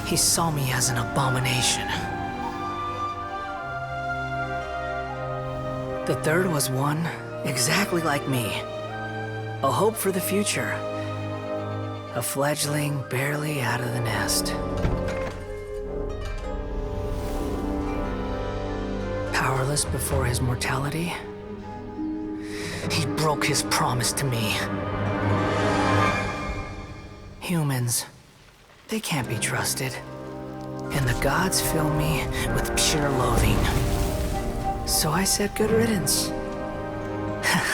he saw me as an abomination. The third was one exactly like me. A hope for the future. A fledgling barely out of the nest. Powerless before his mortality, he broke his promise to me. Humans, they can't be trusted. And the gods fill me with pure loathing. So I said good riddance.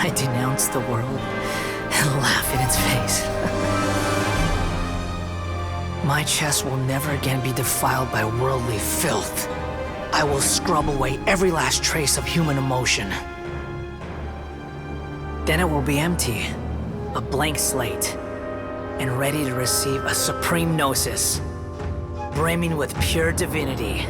I denounced the world and laugh in its face. My chest will never again be defiled by worldly filth. I will scrub away every last trace of human emotion. Then it will be empty, a blank slate, and ready to receive a supreme gnosis, brimming with pure divinity.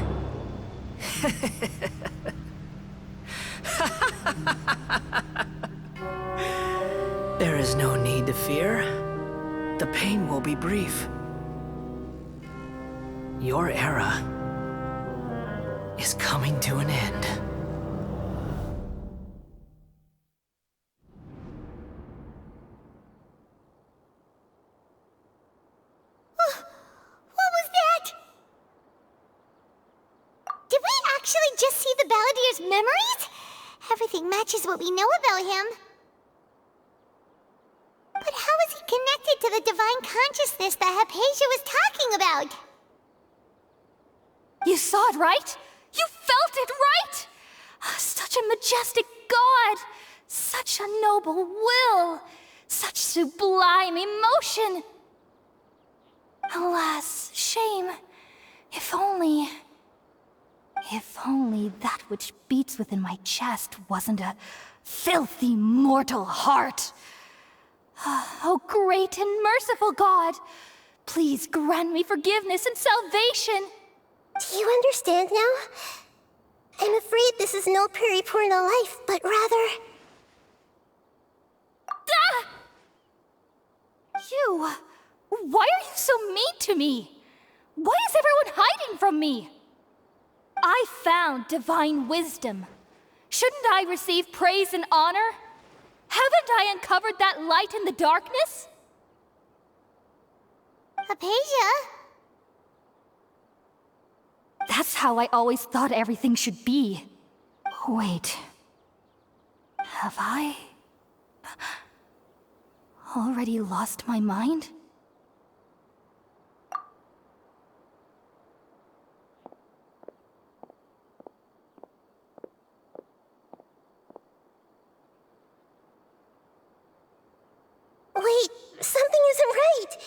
There is no need to fear. The pain will be brief. Your era is coming to an end. What was that? Did we actually just see the Balladier's memories? Everything matches what we know about him. But how is he connected to the divine consciousness that Hypatia was talking about? You saw it, right? You felt it, right? Such a majestic god! Such a noble will! Such sublime emotion! Alas, shame. If only that which beats within my chest wasn't a filthy mortal heart. Oh, great and merciful God! Please grant me forgiveness and salvation. Do you understand now? I'm afraid this is no periporno life, but rather... Ah! You... Why are you so mean to me? Why is everyone hiding from me? I found divine wisdom. Shouldn't I receive praise and honor? Haven't I uncovered that light in the darkness? Hypatia? That's how I always thought everything should be. Wait. Have I... already lost my mind? Wait, something isn't right!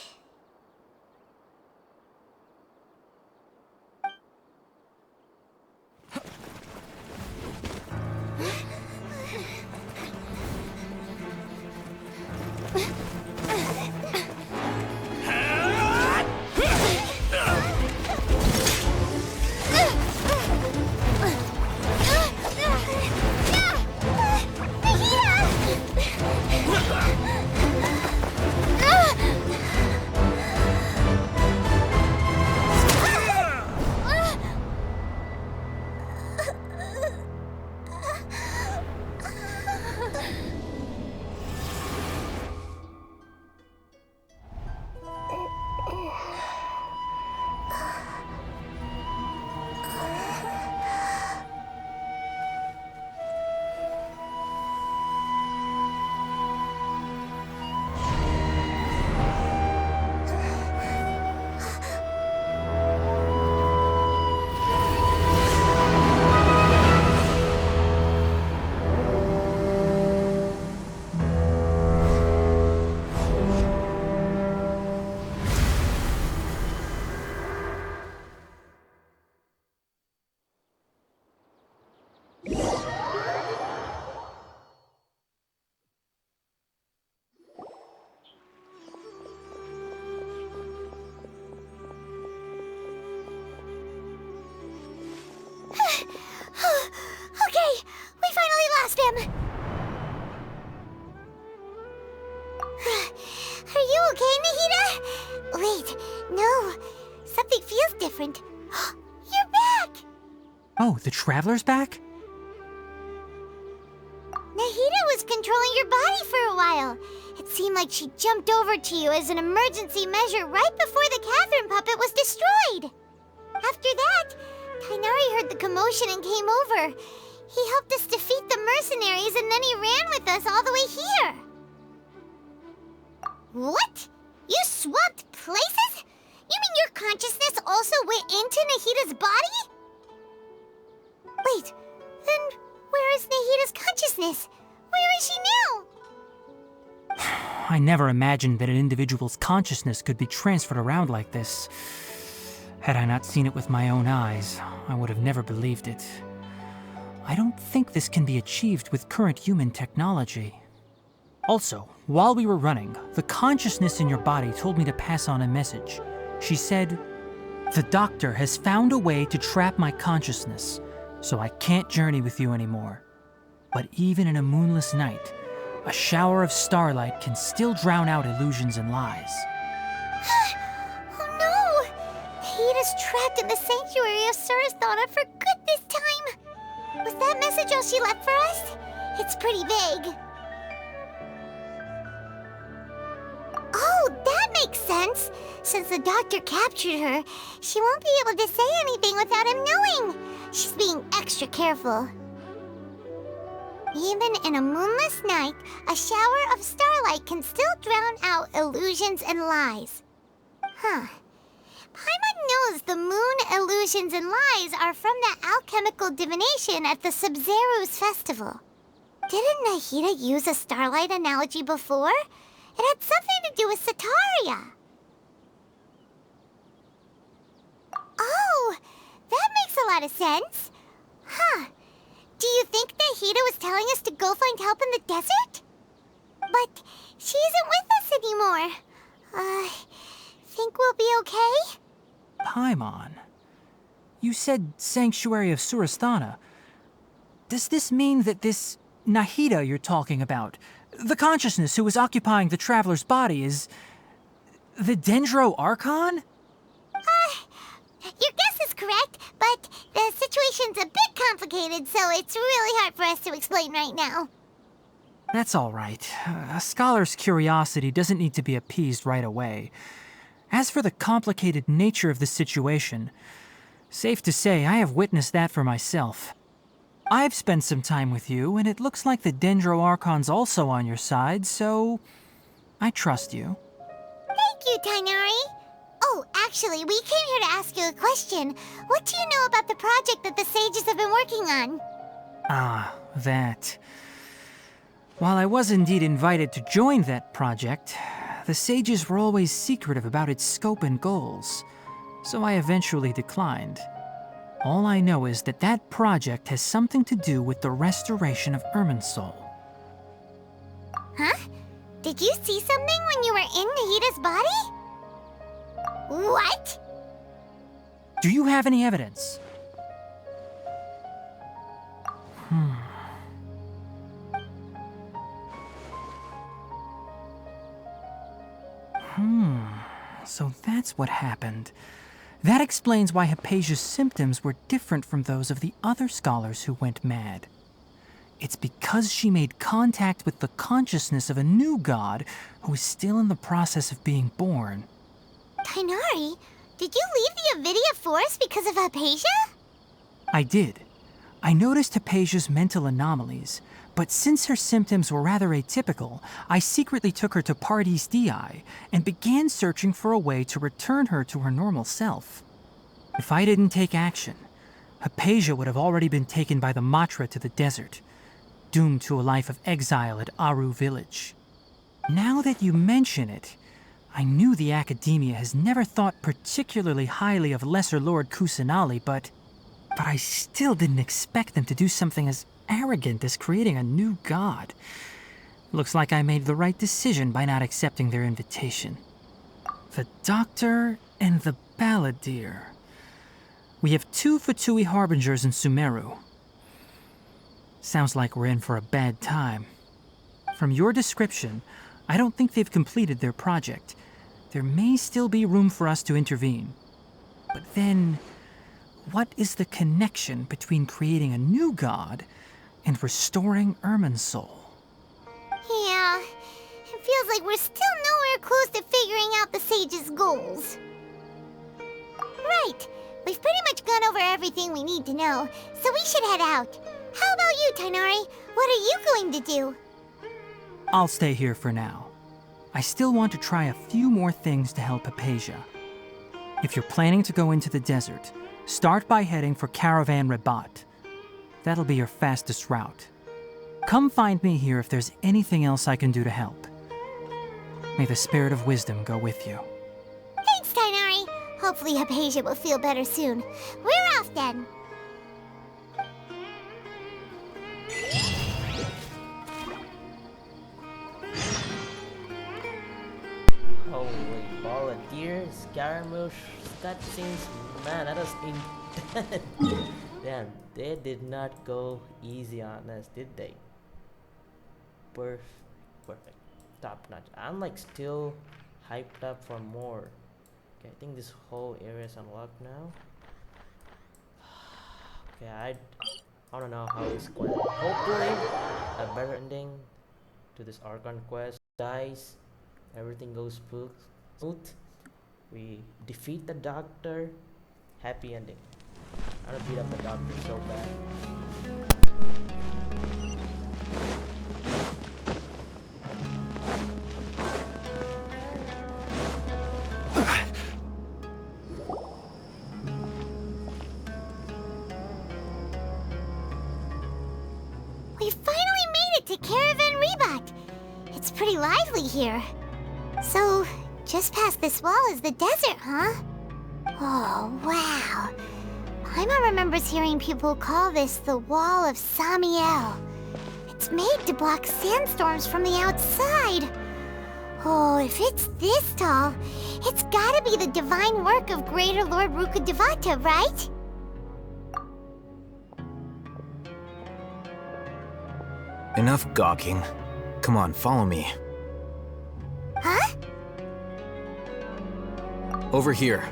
Okay, we finally lost him! Are you okay, Nahida? Wait, no. Something feels different. You're back! Oh, the Traveler's back? Nahida was controlling your body for a while. It seemed like she jumped over to you as an emergency measure right before the Catherine puppet was destroyed. After that, Kainari heard the commotion and came over. He helped us defeat the mercenaries and then he ran with us all the way here. What? You swapped places? You mean your consciousness also went into Nahida's body? Wait, then where is Nahida's consciousness? Where is she now? I never imagined that an individual's consciousness could be transferred around like this. Had I not seen it with my own eyes, I would have never believed it. I don't think this can be achieved with current human technology. Also, while we were running, the consciousness in your body told me to pass on a message. She said, "The doctor has found a way to trap my consciousness, so I can't journey with you anymore. But even in a moonless night, a shower of starlight can still drown out illusions and lies." Oh no! Nahida's trapped in the sanctuary of Surathana for good this time! Was that message all she left for us? It's pretty vague. Oh, that makes sense! Since the doctor captured her, she won't be able to say anything without him knowing. She's being extra careful. Even in a moonless night, a shower of starlight can still drown out illusions and lies. Huh. Paimon knows the moon illusions and lies are from the alchemical divination at the Sub-Zeru's festival. Didn't Nahida use a starlight analogy before? It had something to do with Sataria. Oh, that makes a lot of sense. Huh. Do you think Nahida was telling us to go find help in the desert? But she isn't with us anymore. Think we'll Paimon. You said Sanctuary of Surasthana. Does this mean that this Nahida you're talking about, the consciousness who is occupying the traveler's body, is the Dendro Archon? Your guess is correct, but the situation's a bit complicated, so it's really hard for us to explain right now. That's all right. A scholar's curiosity doesn't need to be appeased right away. As for the complicated nature of the situation, safe to say I have witnessed that for myself. I've spent some time with you, and it looks like the Dendro Archon's also on your side, so I trust you. Thank you, Tainari. Oh, actually, we came here to ask you a question. What do you know about the project that the sages have been working on? Ah, that. While I was indeed invited to join that project, the sages were always secretive about its scope and goals, so I eventually declined. All I know is that that project has something to do with the restoration of Irminsul. Huh? Did you see something when you were in Nahida's body? What? Do you have any evidence? So that's what happened. That explains why Hypatia's symptoms were different from those of the other scholars who went mad. It's because she made contact with the consciousness of a new god who is still in the process of being born. Tainari, did you leave the Avidia Forest because of Hypatia? I did. I noticed Hypatia's mental anomalies, but since her symptoms were rather atypical, I secretly took her to Pardes Dii and began searching for a way to return her to her normal self. If I didn't take action, Hypatia would have already been taken by the Matra to the desert, doomed to a life of exile at Aru village. Now that you mention it, I knew the Academia has never thought particularly highly of Lesser Lord Kusanali, but I still didn't expect them to do something as arrogant as creating a new god. Looks like I made the right decision by not accepting their invitation. The Doctor and the Balladeer. We have 2 Fatui Harbingers in Sumeru. Sounds like we're in for a bad time. From your description, I don't think they've completed their project. There may still be room for us to intervene. But then, what is the connection between creating a new god and restoring Irminsul? Yeah, it feels like we're still nowhere close to figuring out the sage's goals. Right, we've pretty much gone over everything we need to know, so we should head out. How about you, Tainari? What are you going to do? I'll stay here for now. I still want to try a few more things to help Hypatia. If you're planning to go into the desert, start by heading for Caravan Rabat. That'll be your fastest route. Come find me here if there's anything else I can do to help. May the spirit of wisdom go with you. Thanks, Tainari. Hopefully Hypatia will feel better soon. We're off then. Holy Balladeer, Scaramouche, cutscenes, man, that was intense. Damn, they did not go easy on us, did they? Perfect. Top notch. I'm like still hyped up for more. Okay, I think this whole area is unlocked now. Okay, I don't know how it's going. Hopefully, a better ending to this Archon quest. Guys, everything goes smooth. We defeat the Doctor. Happy ending. I'm gonna beat up the Doctor so bad. We finally made it to Caravan Rabat. It's pretty lively here. So, just past this wall is the desert, huh? Oh, wow. Paimon remembers hearing people call this the Wall of Samiel. It's made to block sandstorms from the outside. Oh, if it's this tall, it's gotta be the divine work of Greater Lord Rukkhadevata, right? Enough gawking. Come on, follow me. Huh? Over here.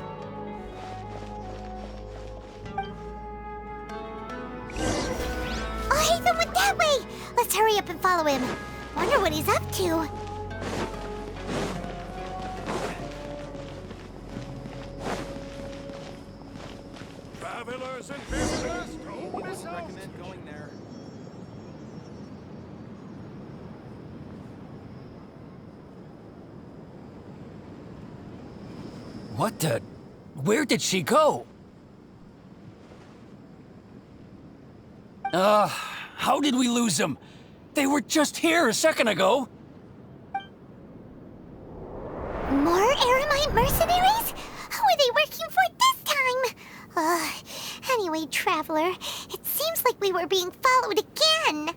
Oh, Hatham went that way! Let's hurry up and follow him. Wonder what he's up to. Travelers and visitors, don't miss out. Recommend going there. What the? Where did she go? How did we lose them? They were just here a second ago. More Eremite mercenaries? Who are they working for this time? Anyway, Traveler, it seems like we were being followed again.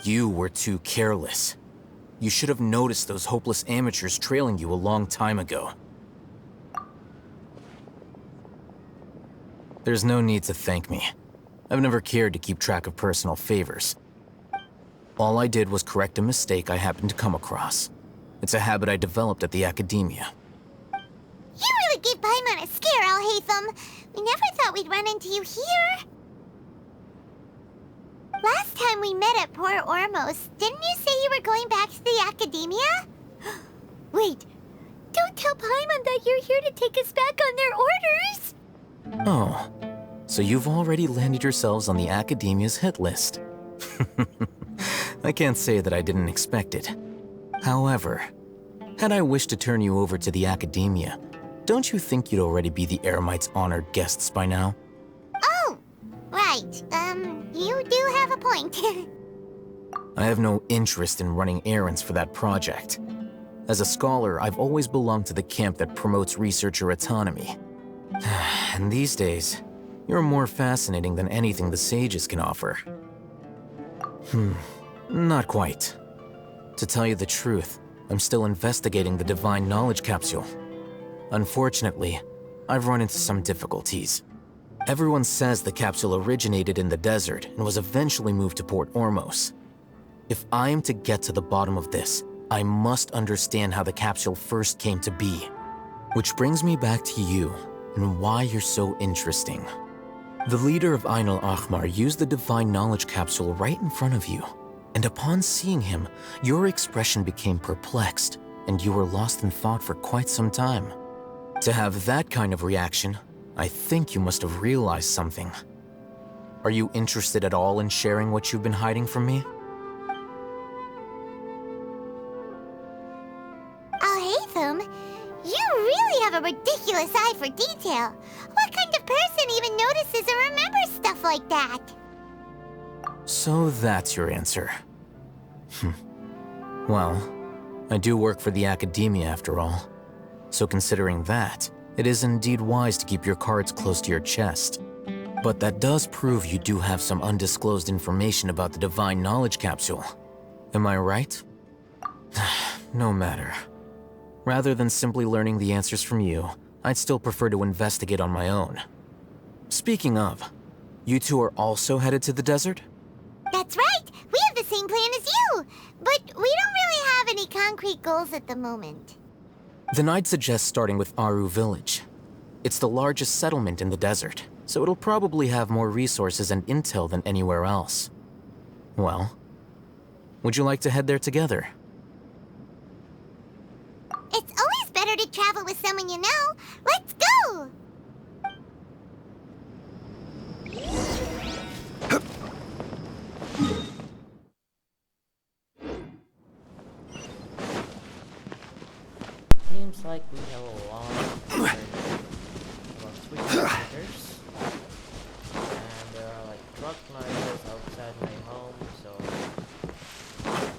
You were too careless. You should have noticed those hopeless amateurs trailing you a long time ago. There's no need to thank me. I've never cared to keep track of personal favors. All I did was correct a mistake I happened to come across. It's a habit I developed at the academia. You really gave Paimon a scare, Al-Hatham. We never thought we'd run into you here. Last time we met at Port Ormos, didn't you say you were going back to the academia? Wait, don't tell Paimon that you're here to take us back on their orders! Oh, so you've already landed yourselves on the academia's hit list. I can't say that I didn't expect it. However, had I wished to turn you over to the academia, don't you think you'd already be the Eremites' honored guests by now? Oh, right. You do have a point. I have no interest in running errands for that project. As a scholar, I've always belonged to the camp that promotes researcher autonomy. And these days, you're more fascinating than anything the sages can offer. Not quite. To tell you the truth, I'm still investigating the Divine Knowledge Capsule. Unfortunately, I've run into some difficulties. Everyone says the capsule originated in the desert and was eventually moved to Port Ormos. If I am to get to the bottom of this, I must understand how the capsule first came to be. Which brings me back to you and why you're so interesting. The leader of Ain al-Ahmar used the Divine Knowledge Capsule right in front of you, and upon seeing him, your expression became perplexed, and you were lost in thought for quite some time. To have that kind of reaction, I think you must have realized something. Are you interested at all in sharing what you've been hiding from me? Al-Hatham, you really have a ridiculous eye for detail. What kind of person even notices or remembers stuff like that? So that's your answer. Well, I do work for the academia after all. So considering that, it is indeed wise to keep your cards close to your chest. But that does prove you do have some undisclosed information about the Divine Knowledge Capsule. Am I right? No matter. Rather than simply learning the answers from you, I'd still prefer to investigate on my own. Speaking of, you two are also headed to the desert? That's right! We have the same plan as you! But we don't really have any concrete goals at the moment. Then I'd suggest starting with Aru Village. It's the largest settlement in the desert, so it'll probably have more resources and intel than anywhere else. Well, would you like to head there together? It's always better to travel with someone you know. Let's go! Seems like we have a long journey. About 3 kilometers. And there are like truck noises outside my home, so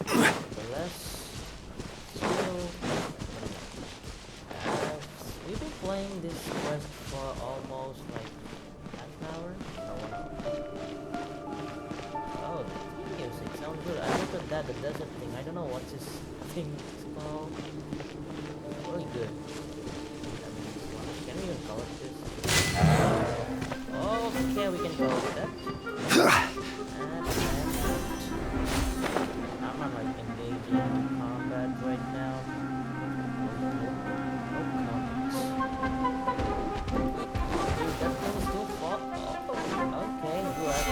nevertheless, still, we've been playing this quest for almost like half an hour. Oh, the theme music sounds good. I looked at that, the desert thing. I don't know what this thing is waterfall. Really good. Can we even collect this? Okay, we can collect that. I'm not like engaging in combat right now. No comments. Dude, that thing still fought. Oh, okay, good.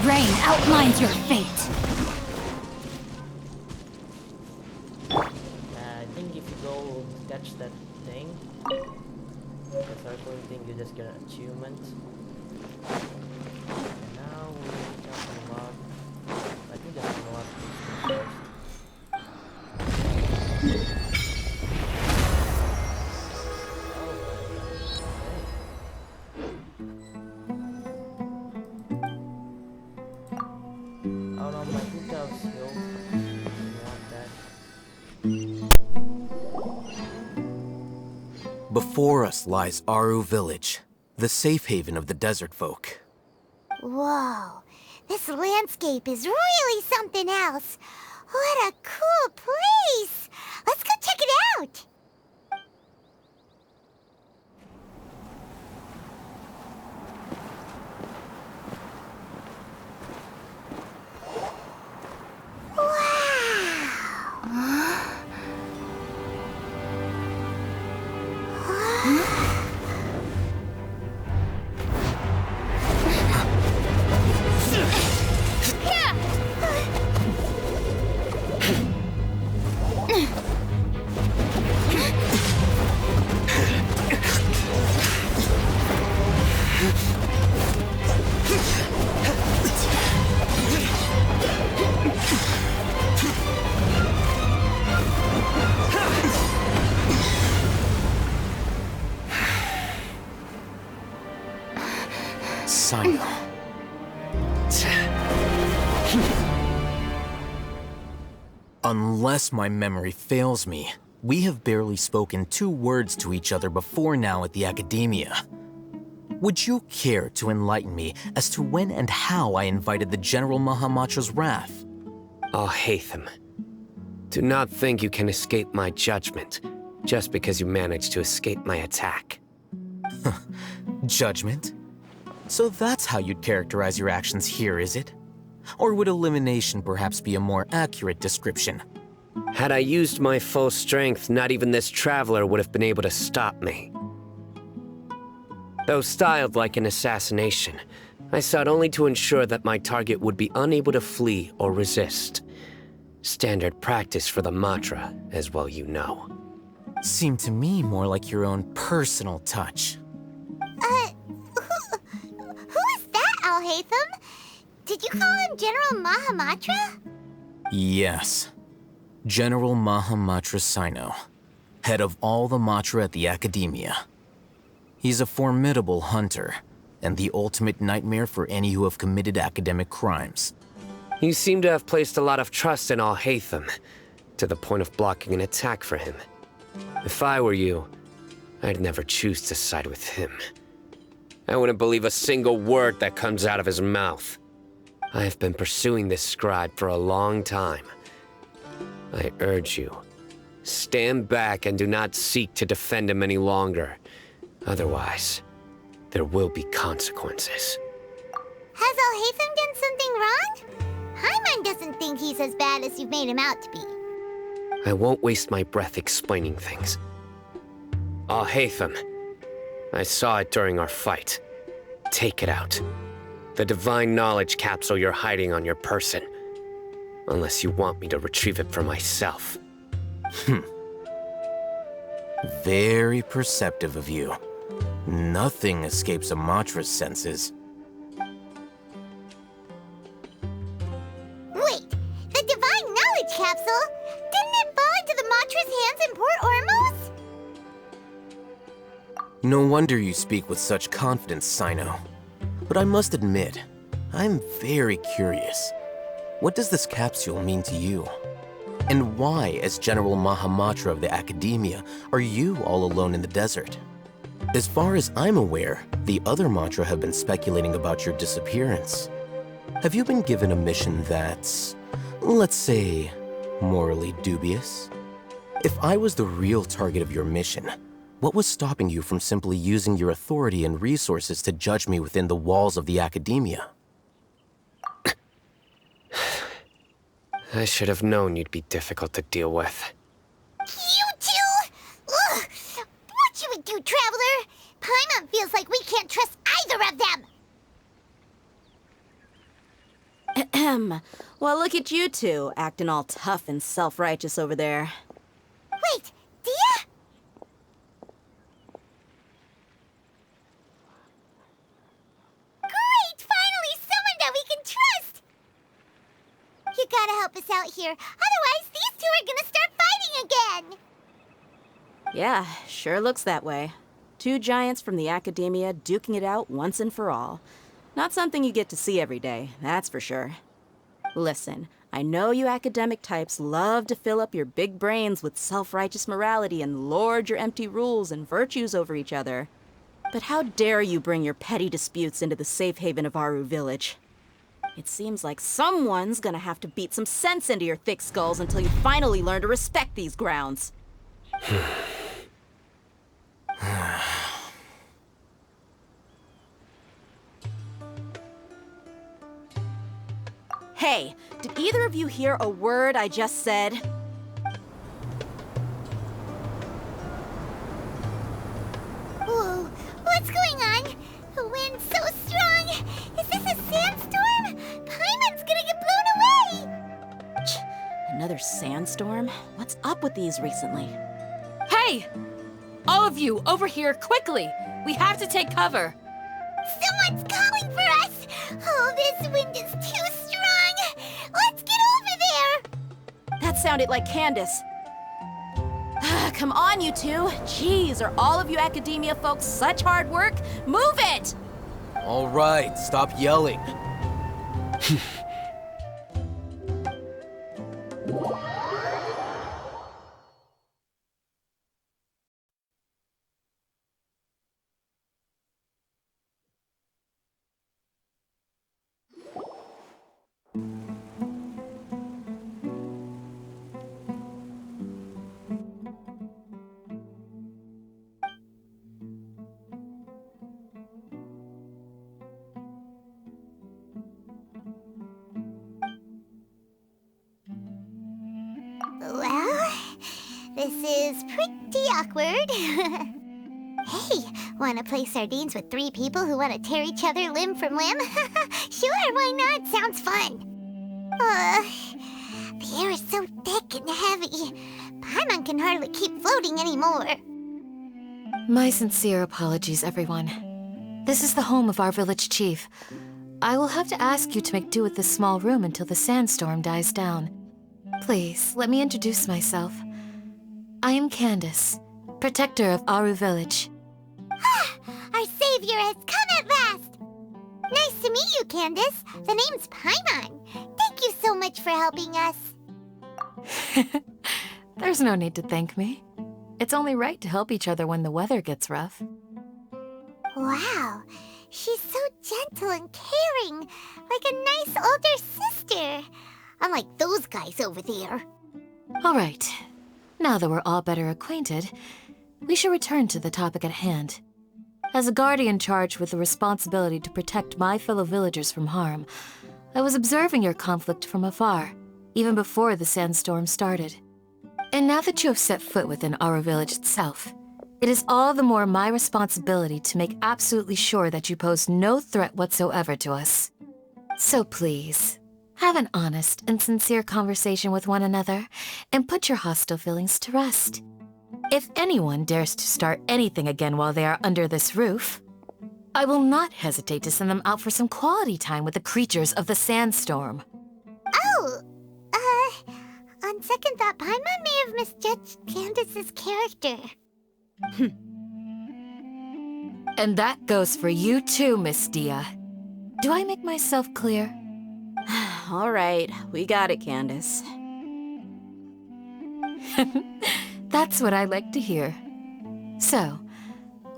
Rain outlines your fate. I think if you go catch that thing, the circle thing, you just get an achievement. And now we're talking about. I think that's a lot first. Oh no, my hookah's healed. Didn't want that. Before us lies Aru Village, the safe haven of the desert folk. Whoa, this landscape is really something else. What a cool place! Let's go check it out! Sino. Unless my memory fails me, we have barely spoken 2 words to each other before now at the Academia. Would you care to enlighten me as to when and how I invited the General Mahamatra's wrath? Hatham, do not think you can escape my judgment just because you managed to escape my attack. Judgment? So that's how you'd characterize your actions here, is it? Or would elimination perhaps be a more accurate description? Had I used my full strength, not even this traveler would have been able to stop me. Though styled like an assassination, I sought only to ensure that my target would be unable to flee or resist. Standard practice for the Matra, as well you know. Seemed to me more like your own personal touch. Who is that, Al-Hatham? Did you call him General Mahamatra? Yes. General Mahamatra Sino, head of all the Matra at the Academia. He's a formidable hunter, and the ultimate nightmare for any who have committed academic crimes. You seem to have placed a lot of trust in Al-Hatham, to the point of blocking an attack for him. If I were you, I'd never choose to side with him. I wouldn't believe a single word that comes out of his mouth. I have been pursuing this scribe for a long time. I urge you, stand back and do not seek to defend him any longer. Otherwise, there will be consequences. Has Al-Hatham done something wrong? Paimon doesn't think he's as bad as you've made him out to be. I won't waste my breath explaining things. Al-Hatham, I saw it during our fight. Take it out. The divine knowledge capsule you're hiding on your person. Unless you want me to retrieve it for myself. Very perceptive of you. Nothing escapes a Matra's senses. Wait, the divine knowledge capsule? Didn't it fall into the Matra's hands in Port Ormos? No wonder you speak with such confidence, Sino. But I must admit, I'm very curious. What does this capsule mean to you? And why, as General Mahamatra of the Academia, are you all alone in the desert? As far as I'm aware, the other Matra have been speculating about your disappearance. Have you been given a mission that's, let's say, Morally dubious? If I was the real target of your mission, what was stopping you from simply using your authority and resources to judge me within the walls of the academia? I should have known you'd be difficult to deal with. You two? Ugh! What you would do, Traveler? Paimon feels like we can't trust either of them! Ahem. Well, look at you two, acting all tough and self-righteous over there. Wait, Dia? Great! Finally, someone that we can trust! You gotta help us out here, otherwise these two are gonna start fighting again! Yeah, sure looks that way. Two giants from the academia duking it out once and for all. Not something you get to see every day, that's for sure. Listen, I know you academic types love to fill up your big brains with self-righteous morality and lord your empty rules and virtues over each other. But how dare you bring your petty disputes into the safe haven of Aru Village? It seems like someone's gonna have to beat some sense into your thick skulls until you finally learn to respect these grounds. Hey, did either of you hear a word I just said? Whoa, what's going on? The wind's so strong! Is this a sandstorm? Paimon's gonna get blown away! Another sandstorm? What's up with these recently? Hey! All of you, over here, quickly! We have to take cover! Someone's calling for us! Oh, this wind is too strong! Let's get over there! That sounded like Candace. Come on, you two. Jeez, are all of you academia folks such hard work? Move it! All right, stop yelling. Well, this is pretty awkward. Hey, wanna play sardines with three people who wanna tear each other limb from limb? Sure, why not? Sounds fun. The air is so thick and heavy. Paimon can hardly keep floating anymore. My sincere apologies, everyone. This is the home of our village chief. I will have to ask you to make do with this small room until the sandstorm dies down. Please, let me introduce myself. I am Candace, protector of Aru Village. Our savior has come at last! Nice to meet you, Candace. The name's Paimon. Thank you so much for helping us. There's no need to thank me. It's only right to help each other when the weather gets rough. Wow, she's so gentle and caring, like a nice older sister. Unlike those guys over there. All right. Now that we're all better acquainted, we should return to the topic at hand. As a guardian charged with the responsibility to protect my fellow villagers from harm, I was observing your conflict from afar, even before the sandstorm started. And now that you have set foot within our village itself, it is all the more my responsibility to make absolutely sure that you pose no threat whatsoever to us. So please, have an honest and sincere conversation with one another, and put your hostile feelings to rest. If anyone dares to start anything again while they are under this roof, I will not hesitate to send them out for some quality time with the creatures of the sandstorm. Oh, on second thought, Paimon may have misjudged Candace's character. And that goes for you too, Miss Dia. Do I make myself clear? All right, we got it, Candace. That's what I like to hear. So,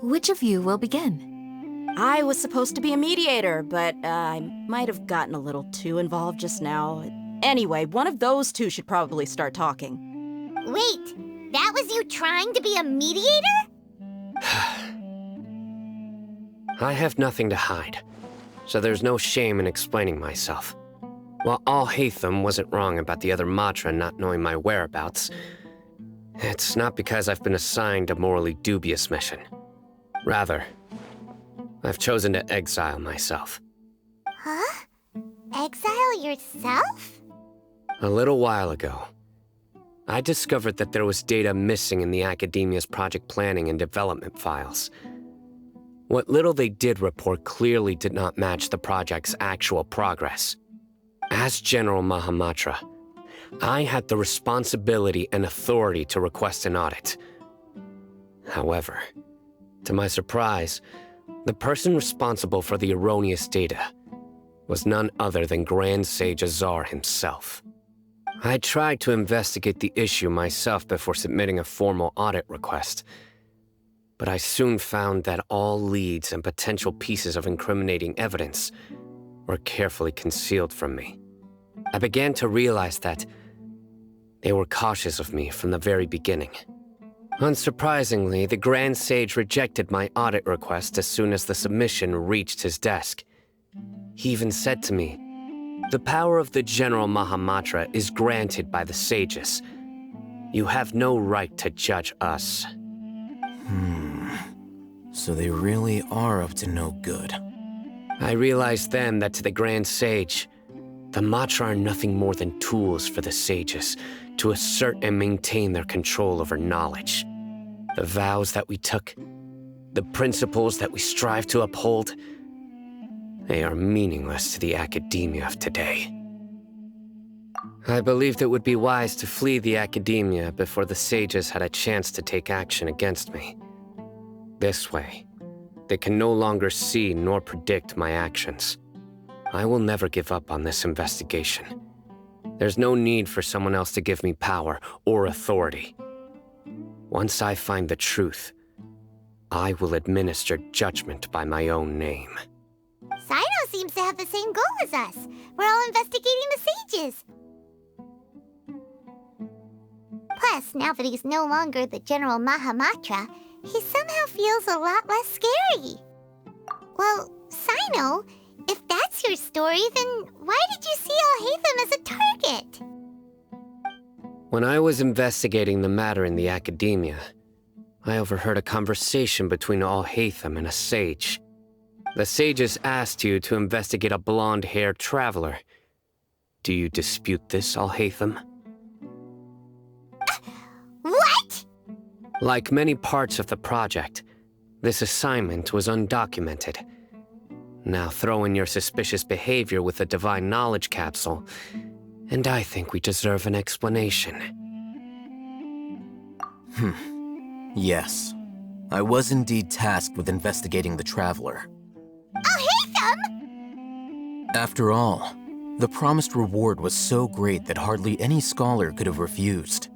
which of you will begin? I was supposed to be a mediator, but I might have gotten a little too involved just now. Anyway, one of those two should probably start talking. Wait, that was you trying to be a mediator? I have nothing to hide, so there's no shame in explaining myself. While Alhaitham wasn't wrong about the other Matra not knowing my whereabouts, it's not because I've been assigned a morally dubious mission. Rather, I've chosen to exile myself. Huh? Exile yourself? A little while ago, I discovered that there was data missing in the Academia's project planning and development files. What little they did report clearly did not match the project's actual progress. As General Mahamatra, I had the responsibility and authority to request an audit. However, to my surprise, the person responsible for the erroneous data was none other than Grand Sage Azar himself. I tried to investigate the issue myself before submitting a formal audit request, but I soon found that all leads and potential pieces of incriminating evidence were carefully concealed from me. I began to realize that they were cautious of me from the very beginning. Unsurprisingly, the Grand Sage rejected my audit request as soon as the submission reached his desk. He even said to me, "The power of the General Mahamatra is granted by the sages. You have no right to judge us." So they really are up to no good. I realized then that to the Grand Sage, the Matra are nothing more than tools for the sages to assert and maintain their control over knowledge. The vows that we took, the principles that we strive to uphold, they are meaningless to the academia of today. I believed it would be wise to flee the academia before the sages had a chance to take action against me. This way, they can no longer see nor predict my actions. I will never give up on this investigation. There's no need for someone else to give me power or authority. Once I find the truth, I will administer judgment by my own name. Sino seems to have the same goal as us. We're all investigating the sages. Plus, now that he's no longer the General Mahamatra, he somehow feels a lot less scary. Well, Sino, if that's your story, then why did you see Alhaitham as a target? When I was investigating the matter in the academia, I overheard a conversation between Alhaitham and a sage. The sages asked you to investigate a blonde-haired traveler. Do you dispute this, Alhaitham? What? Like many parts of the project, this assignment was undocumented. Now throw in your suspicious behavior with the Divine Knowledge Capsule, and I think we deserve an explanation. Yes. I was indeed tasked with investigating the Traveler. Alhaitham! After all, the promised reward was so great that hardly any scholar could have refused.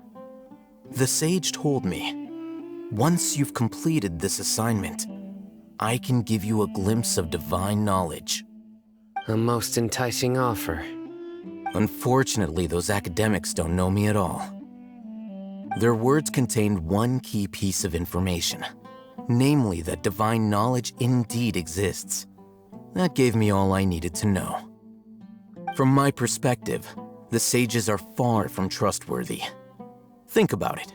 The sage told me, once you've completed this assignment, I can give you a glimpse of divine knowledge. A most enticing offer. Unfortunately, those academics don't know me at all. Their words contained one key piece of information, namely that divine knowledge indeed exists. That gave me all I needed to know. From my perspective, the sages are far from trustworthy. Think about it.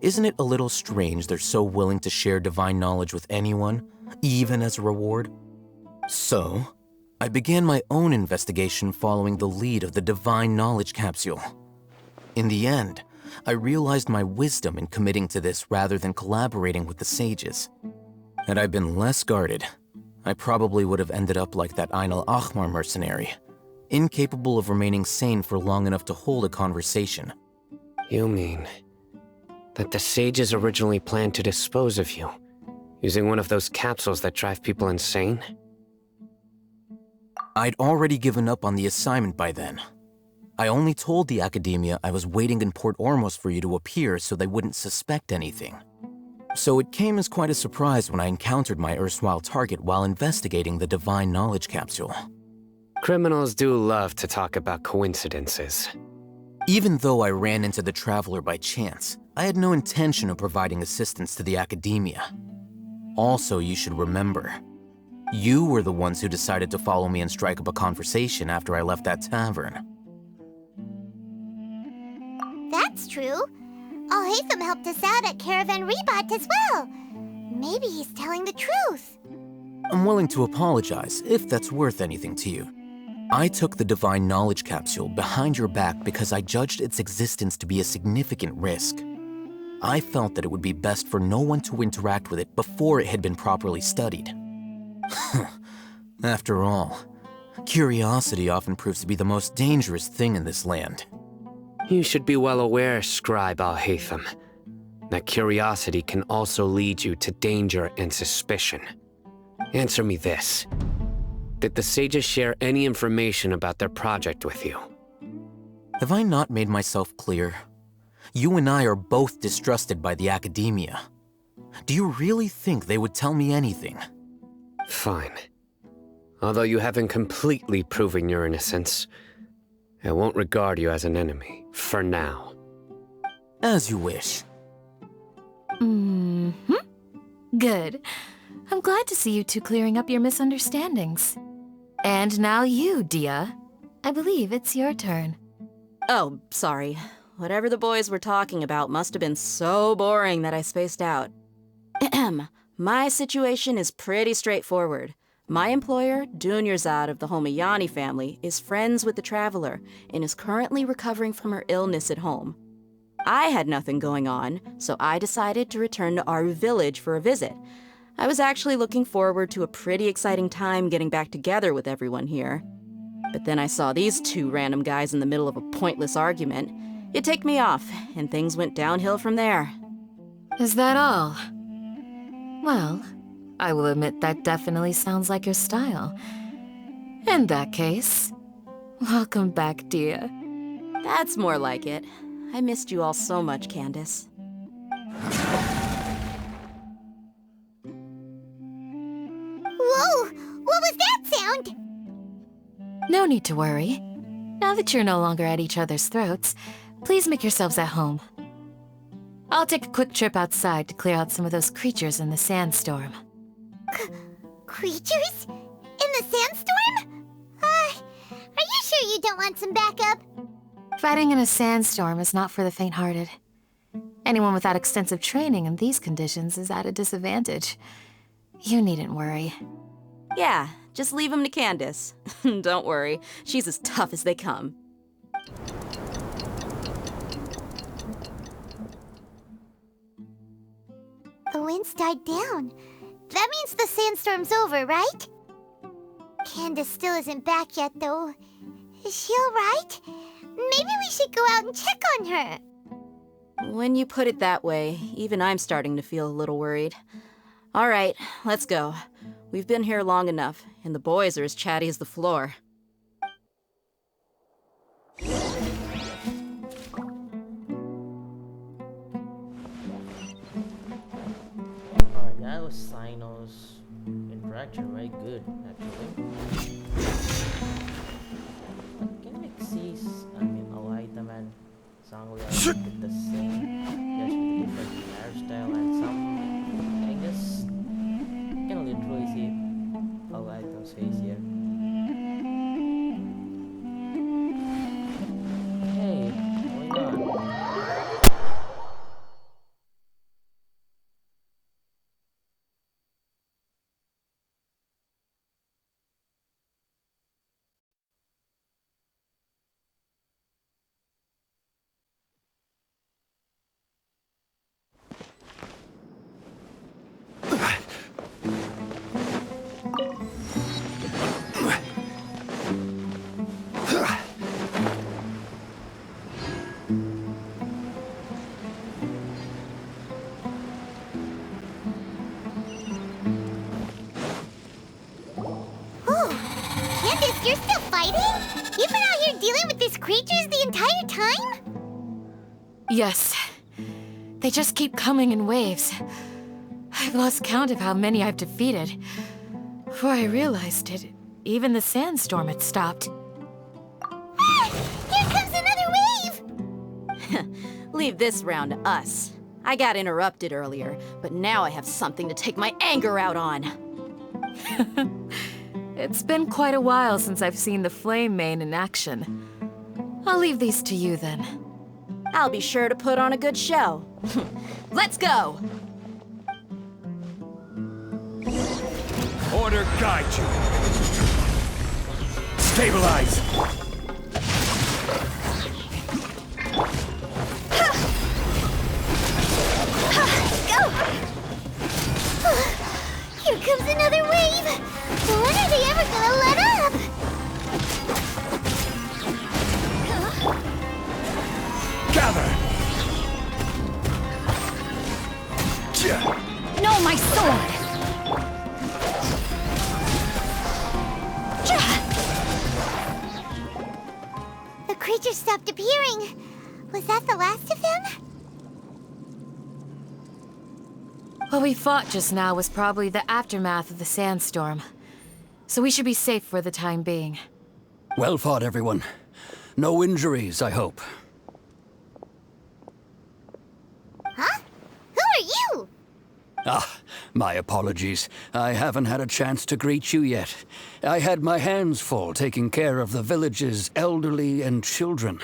Isn't it a little strange they're so willing to share divine knowledge with anyone, even as a reward? So, I began my own investigation following the lead of the Divine Knowledge Capsule. In the end, I realized my wisdom in committing to this rather than collaborating with the sages. Had I been less guarded, I probably would have ended up like that Ain al-Ahmar mercenary, incapable of remaining sane for long enough to hold a conversation. You mean that the sages originally planned to dispose of you, using one of those capsules that drive people insane? I'd already given up on the assignment by then. I only told the academia I was waiting in Port Ormos for you to appear so they wouldn't suspect anything. So it came as quite a surprise when I encountered my erstwhile target while investigating the Divine Knowledge Capsule. Criminals do love to talk about coincidences. Even though I ran into the Traveler by chance, I had no intention of providing assistance to the Academia. Also, you should remember, you were the ones who decided to follow me and strike up a conversation after I left that tavern. That's true. Alhaitham helped us out at Caravan Rebat as well. Maybe he's telling the truth. I'm willing to apologize, if that's worth anything to you. I took the Divine Knowledge Capsule behind your back because I judged its existence to be a significant risk. I felt that it would be best for no one to interact with it before it had been properly studied. After all, curiosity often proves to be the most dangerous thing in this land. You should be well aware, Scribe Alhaitham, that curiosity can also lead you to danger and suspicion. Answer me this. Did the sages share any information about their project with you? Have I not made myself clear? You and I are both distrusted by the Academia. Do you really think they would tell me anything? Fine. Although you haven't completely proven your innocence, I won't regard you as an enemy, for now. As you wish. Good. I'm glad to see you two clearing up your misunderstandings. And now you, Dia. I believe it's your turn. Oh, sorry. Whatever the boys were talking about must have been so boring that I spaced out. My situation is pretty straightforward. My employer, Dunyarzad of the Homayani family, is friends with the Traveler and is currently recovering from her illness at home. I had nothing going on, so I decided to return to Aru village for a visit. I was actually looking forward to a pretty exciting time getting back together with everyone here. But then I saw these two random guys in the middle of a pointless argument. It ticked me off, and things went downhill from there. Is that all? Well, I will admit that definitely sounds like your style. In that case, welcome back, Dia. That's more like it. I missed you all so much, Candace. Whoa! What was that sound? No need to worry. Now that you're no longer at each other's throats, please make yourselves at home. I'll take a quick trip outside to clear out some of those creatures in the sandstorm. Creatures? In the sandstorm? Are you sure you don't want some backup? Fighting in a sandstorm is not for the faint-hearted. Anyone without extensive training in these conditions is at a disadvantage. You needn't worry. Yeah, just leave him to Candace. Don't worry, she's as tough as they come. The wind's died down. That means the sandstorm's over, right? Candace still isn't back yet, though. Is she alright? Maybe we should go out and check on her. When you put it that way, even I'm starting to feel a little worried. All right, let's go. We've been here long enough, and the boys are as chatty as the floor. Alright, that was Sino's interaction. Very good, actually. Can we see, Alhaitham and Sanglia with the same, just with a different hairstyle and some, I guess, you can literally see Alhaitham's face here. Hey, what's going on? Candace, you're still fighting? You've been out here dealing with these creatures the entire time? Yes. They just keep coming in waves. I've lost count of how many I've defeated. Before I realized it, even the sandstorm had stopped. Here comes another wave! Leave this round to us. I got interrupted earlier, but now I have something to take my anger out on. It's been quite a while since I've seen the Flame Mane in action. I'll leave these to you then. I'll be sure to put on a good show. Let's go! Order guide you. Stabilize. Go! Here comes another wave! When are they ever gonna let up? Gather. No, my sword! The creatures stopped appearing. Was that the last of them? What we fought just now was probably the aftermath of the sandstorm. So we should be safe for the time being. Well fought, everyone. No injuries, I hope. Huh? Who are you? Ah, my apologies. I haven't had a chance to greet you yet. I had my hands full taking care of the village's elderly and children.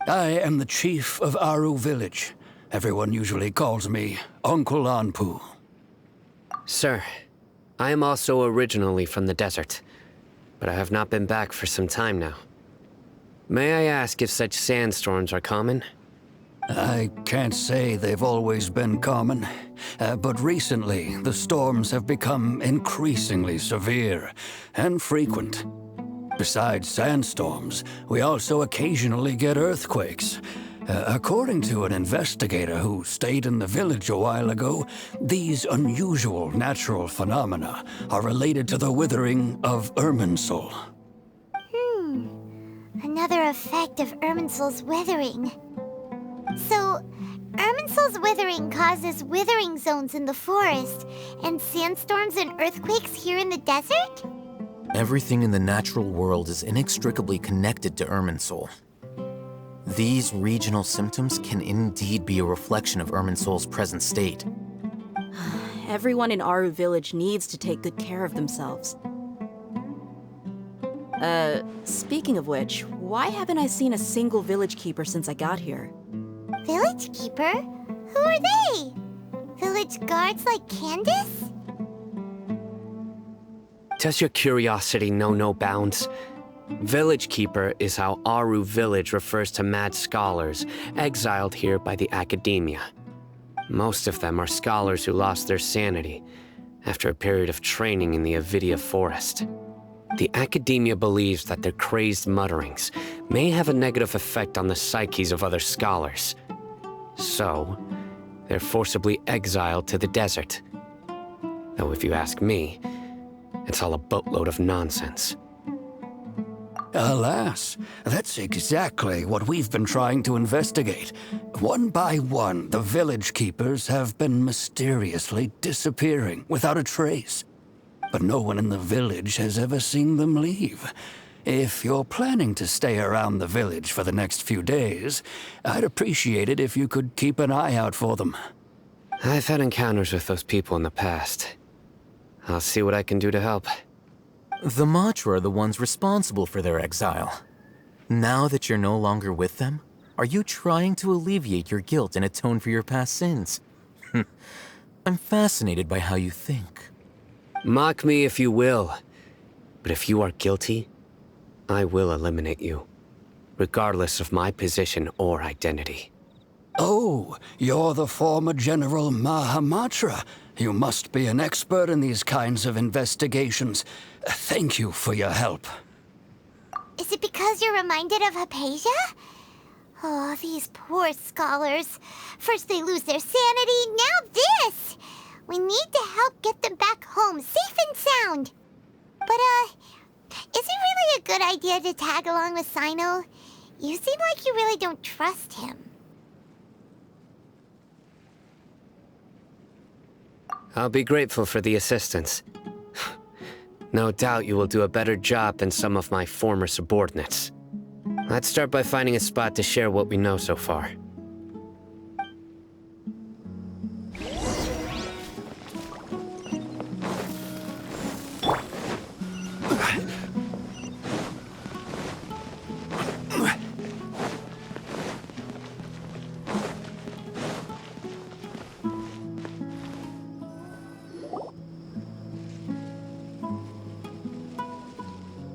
I am the chief of Aru Village. Everyone usually calls me Uncle Anpu. Sir, I am also originally from the desert, but I have not been back for some time now. May I ask if such sandstorms are common? I can't say they've always been common, but recently the storms have become increasingly severe and frequent. Besides sandstorms, we also occasionally get earthquakes. According to an investigator who stayed in the village a while ago, these unusual natural phenomena are related to the withering of Irminsul. Another effect of Irminsul's withering. So, Irminsul's withering causes withering zones in the forest, and sandstorms and earthquakes here in the desert? Everything in the natural world is inextricably connected to Irminsul. These regional symptoms can indeed be a reflection of Irminsul's present state. Everyone in Aru Village needs to take good care of themselves. Speaking of which, why haven't I seen a single village keeper since I got here? Village keeper? Who are they? Village guards like Candace? Does your curiosity know no bounds? Village Keeper is how Aru Village refers to mad scholars exiled here by the Academia. Most of them are scholars who lost their sanity after a period of training in the Avidia Forest. The Academia believes that their crazed mutterings may have a negative effect on the psyches of other scholars. So, they're forcibly exiled to the desert. Though if you ask me, it's all a boatload of nonsense. Alas, that's exactly what we've been trying to investigate. One by one, the village keepers have been mysteriously disappearing without a trace. But no one in the village has ever seen them leave. If you're planning to stay around the village for the next few days, I'd appreciate it if you could keep an eye out for them. I've had encounters with those people in the past. I'll see what I can do to help. The Matra are the ones responsible for their exile. Now that you're no longer with them, are you trying to alleviate your guilt and atone for your past sins? I'm fascinated by how you think. Mock me if you will, but if you are guilty, I will eliminate you, regardless of my position or identity. Oh, you're the former General Mahamatra. You must be an expert in these kinds of investigations. Thank you for your help. Is it because you're reminded of Hypatia? Oh, these poor scholars. First they lose their sanity, now this! We need to help get them back home, safe and sound. But, is it really a good idea to tag along with Sino? You seem like you really don't trust him. I'll be grateful for the assistance, No doubt you will do a better job than some of my former subordinates. Let's start by finding a spot to share what we know so far.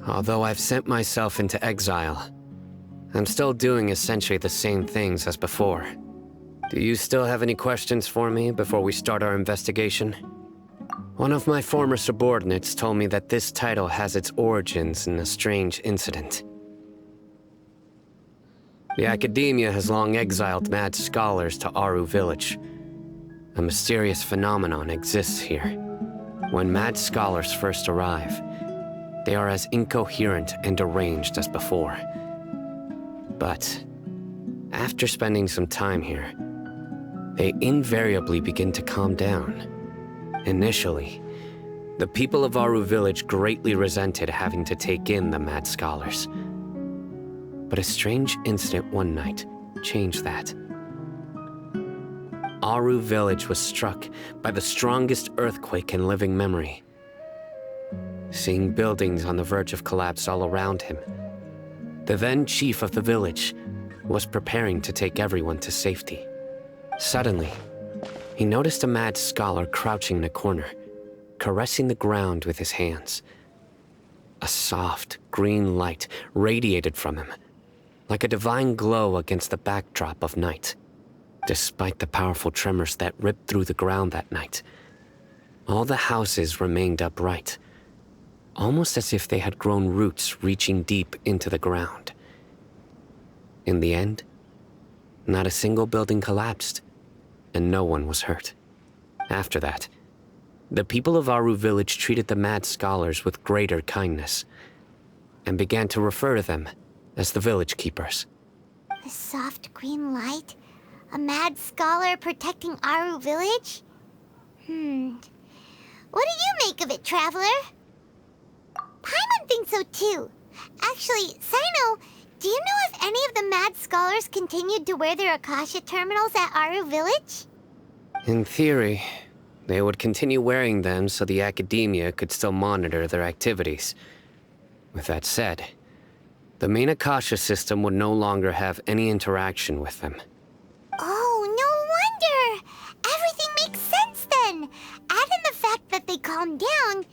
Although I've sent myself into exile, I'm still doing essentially the same things as before. Do you still have any questions for me before we start our investigation? One of my former subordinates told me that this title has its origins in a strange incident. The Academia has long exiled mad scholars to Aru Village. A mysterious phenomenon exists here. When mad scholars first arrive, they are as incoherent and deranged as before. But after spending some time here, they invariably begin to calm down. Initially, the people of Aru Village greatly resented having to take in the mad scholars. But a strange incident one night changed that. Aru Village was struck by the strongest earthquake in living memory. Seeing buildings on the verge of collapse all around him, the then chief of the village was preparing to take everyone to safety. Suddenly, he noticed a mad scholar crouching in a corner, caressing the ground with his hands. A soft, green light radiated from him, like a divine glow against the backdrop of night. Despite the powerful tremors that ripped through the ground that night, all the houses remained upright, almost as if they had grown roots reaching deep into the ground. In the end, not a single building collapsed, and no one was hurt. After that, the people of Aru Village treated the mad scholars with greater kindness, and began to refer to them as the village keepers. A soft green light? A mad scholar protecting Aru Village? What do you make of it, Traveler? Paimon thinks so too. Actually, Sino, do you know if any of the mad scholars continued to wear their Akasha terminals at Aru Village? In theory, they would continue wearing them so the Academia could still monitor their activities. With that said, the main Akasha system would no longer have any interaction with them. Oh, no wonder! Everything makes sense then! Add in the fact that they calmed down,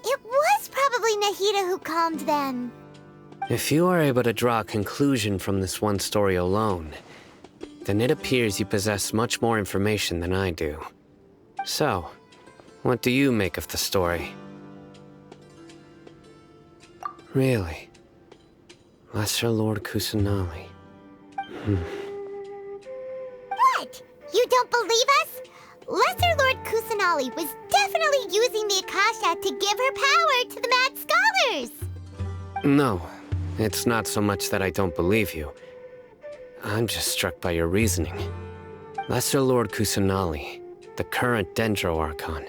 it was probably Nahida who calmed them. If you are able to draw a conclusion from this one story alone, then it appears you possess much more information than I do. So, what do you make of the story? Really? Lesser Lord Kusanali. What? You don't believe us? Lesser Lord Kusanali was definitely using the Akasha to give her power to the mad scholars! No, it's not so much that I don't believe you. I'm just struck by your reasoning. Lesser Lord Kusanali, the current Dendro Archon,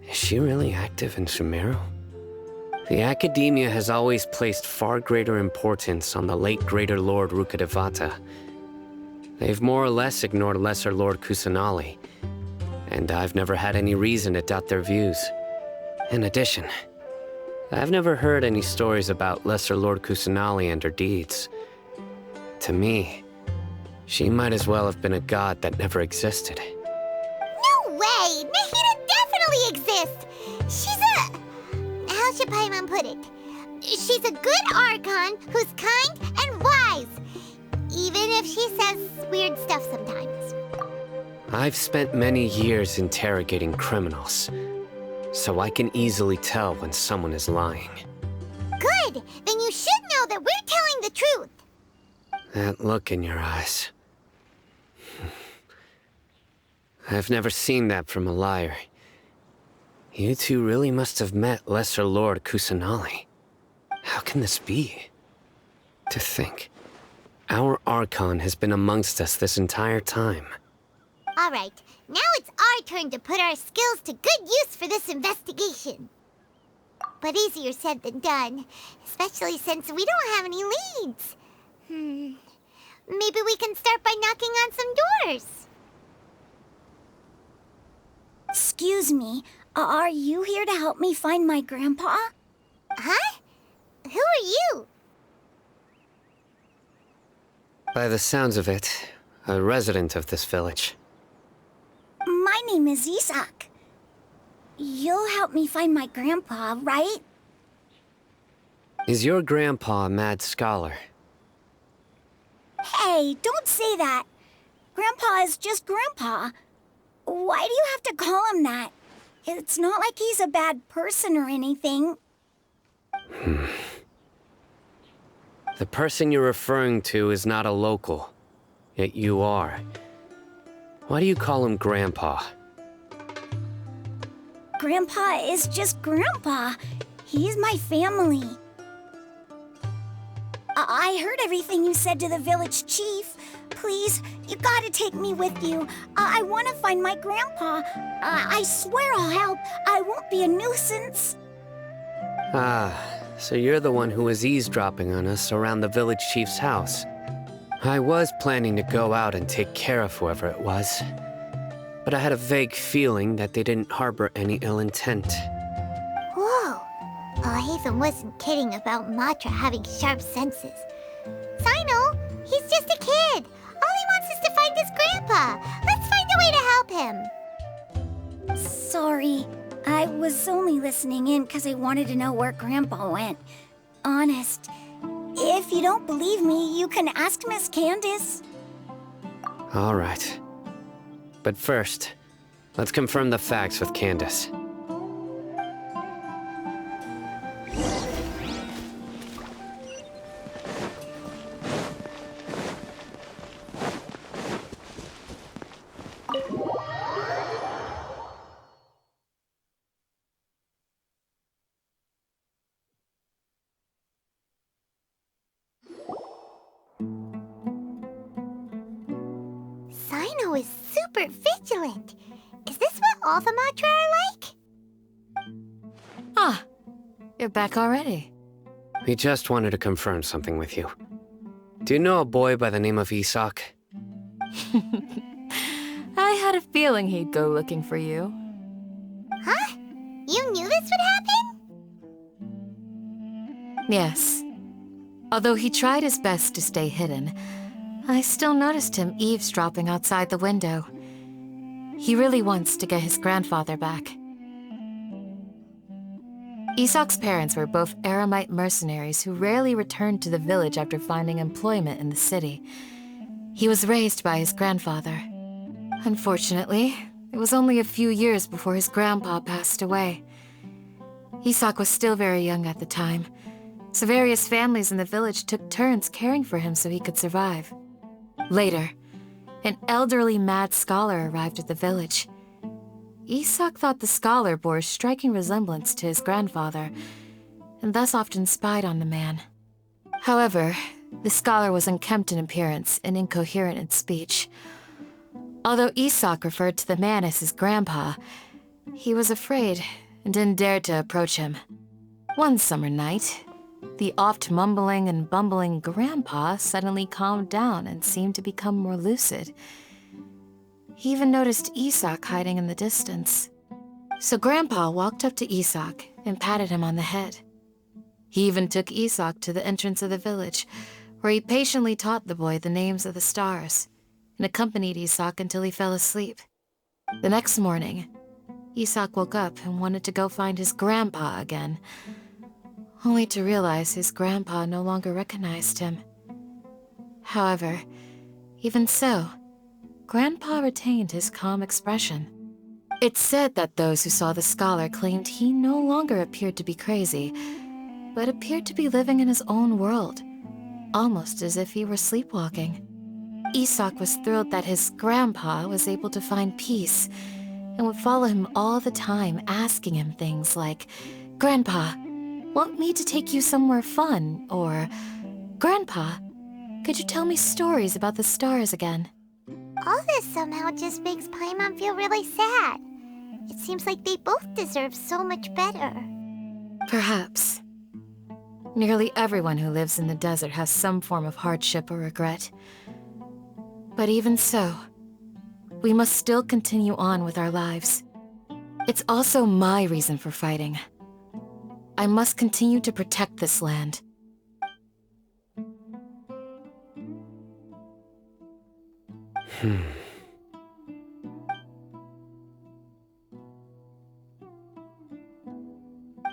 is she really active in Sumeru? The Academia has always placed far greater importance on the late Greater Lord Rukkhadevata. They've more or less ignored Lesser Lord Kusanali, and I've never had any reason to doubt their views. In addition, I've never heard any stories about Lesser Lord Kusanali and her deeds. To me, she might as well have been a god that never existed. No way! Nahida definitely exists! She's a... how should Paimon put it? She's a good Archon who's kind and wise, even if she says weird stuff sometimes. I've spent many years interrogating criminals, so I can easily tell when someone is lying. Good! Then you should know that we're telling the truth! That look in your eyes. I've never seen that from a liar. You two really must have met Lesser Lord Kusanali. How can this be? To think, our Archon has been amongst us this entire time. Alright, now it's our turn to put our skills to good use for this investigation. but easier said than done. Especially since we don't have any leads. Maybe we can start by knocking on some doors. Excuse me, are you here to help me find my grandpa? Huh? Who are you? By the sounds of it, a resident of this village. My name is Isak. You'll help me find my grandpa, right? Is your grandpa a mad scholar? Hey, don't say that. Grandpa is just Grandpa. Why do you have to call him that? It's not like he's a bad person or anything. The person you're referring to is not a local, yet you are. Why do you call him Grandpa? Grandpa is just Grandpa. He's my family. I heard everything you said to the village chief. Please, you gotta take me with you. I want to find my grandpa. I swear I'll help. I won't be a nuisance. Ah, so you're the one who was eavesdropping on us around the village chief's house. I was planning to go out and take care of whoever it was, but I had a vague feeling that they didn't harbor any ill intent. Whoa. Hatham wasn't kidding about Matra having sharp senses. Sino, he's just a kid. All he wants is to find his grandpa. Let's find a way to help him. Sorry. I was only listening in because I wanted to know where Grandpa went. Honest. If you don't believe me, you can ask Miss Candace. All right. But first, let's confirm the facts with Candace. Sino is super vigilant. Is this what all the Matra are like? Ah, you're back already. We just wanted to confirm something with you. Do you know a boy by the name of Isak? I had a feeling he'd go looking for you. Huh? You knew this would happen? Yes. Although he tried his best to stay hidden, I still noticed him eavesdropping outside the window. He really wants to get his grandfather back. Isak's parents were both Eremite mercenaries who rarely returned to the village after finding employment in the city. He was raised by his grandfather. Unfortunately, it was only a few years before his grandpa passed away. Isak was still very young at the time, so various families in the village took turns caring for him so he could survive. Later, an elderly mad scholar arrived at the village. Isak thought the scholar bore a striking resemblance to his grandfather, and thus often spied on the man. However, the scholar was unkempt in appearance and incoherent in speech. Although Isak referred to the man as his grandpa, he was afraid and didn't dare to approach him. One summer night, the oft mumbling and bumbling grandpa suddenly calmed down and seemed to become more lucid. He even noticed Isak hiding in the distance. So Grandpa walked up to Isak and patted him on the head. He even took Isak to the entrance of the village, where he patiently taught the boy the names of the stars and accompanied Isak until he fell asleep. The next morning, Isak woke up and wanted to go find his grandpa again, only to realize his grandpa no longer recognized him. However, even so, Grandpa retained his calm expression. It's said that those who saw the scholar claimed he no longer appeared to be crazy, but appeared to be living in his own world, almost as if he were sleepwalking. Isak was thrilled that his grandpa was able to find peace and would follow him all the time, asking him things like, "Grandpa, want me to take you somewhere fun?" Or, "Grandpa, could you tell me stories about the stars again?" All this somehow just makes Paimon feel really sad. It seems like they both deserve so much better. Perhaps. Nearly everyone who lives in the desert has some form of hardship or regret. But even so, we must still continue on with our lives. It's also my reason for fighting. I must continue to protect this land.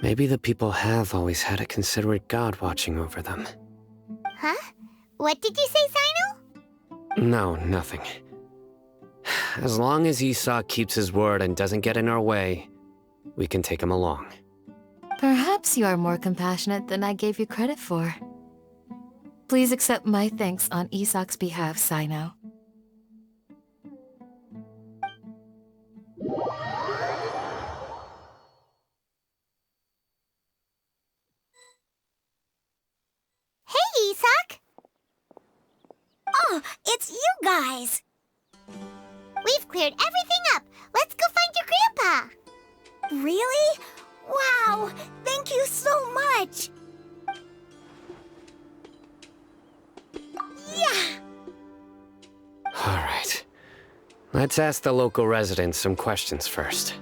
Maybe the people have always had a considerate god watching over them. Huh? What did you say, Sino? No, nothing. As long as Esau keeps his word and doesn't get in our way, we can take him along. Perhaps you are more compassionate than I gave you credit for. Please accept my thanks on Isak's behalf, Sino. Hey, Isak! Oh, it's you guys! We've cleared everything up. Let's go find your grandpa. Really? Wow! Thank you so much! Yeah! Alright. Let's ask the local residents some questions first.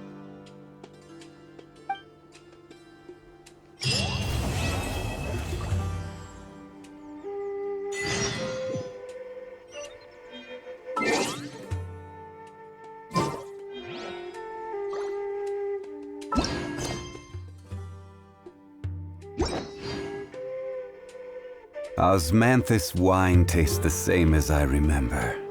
Osmanthus wine tastes the same as I remember.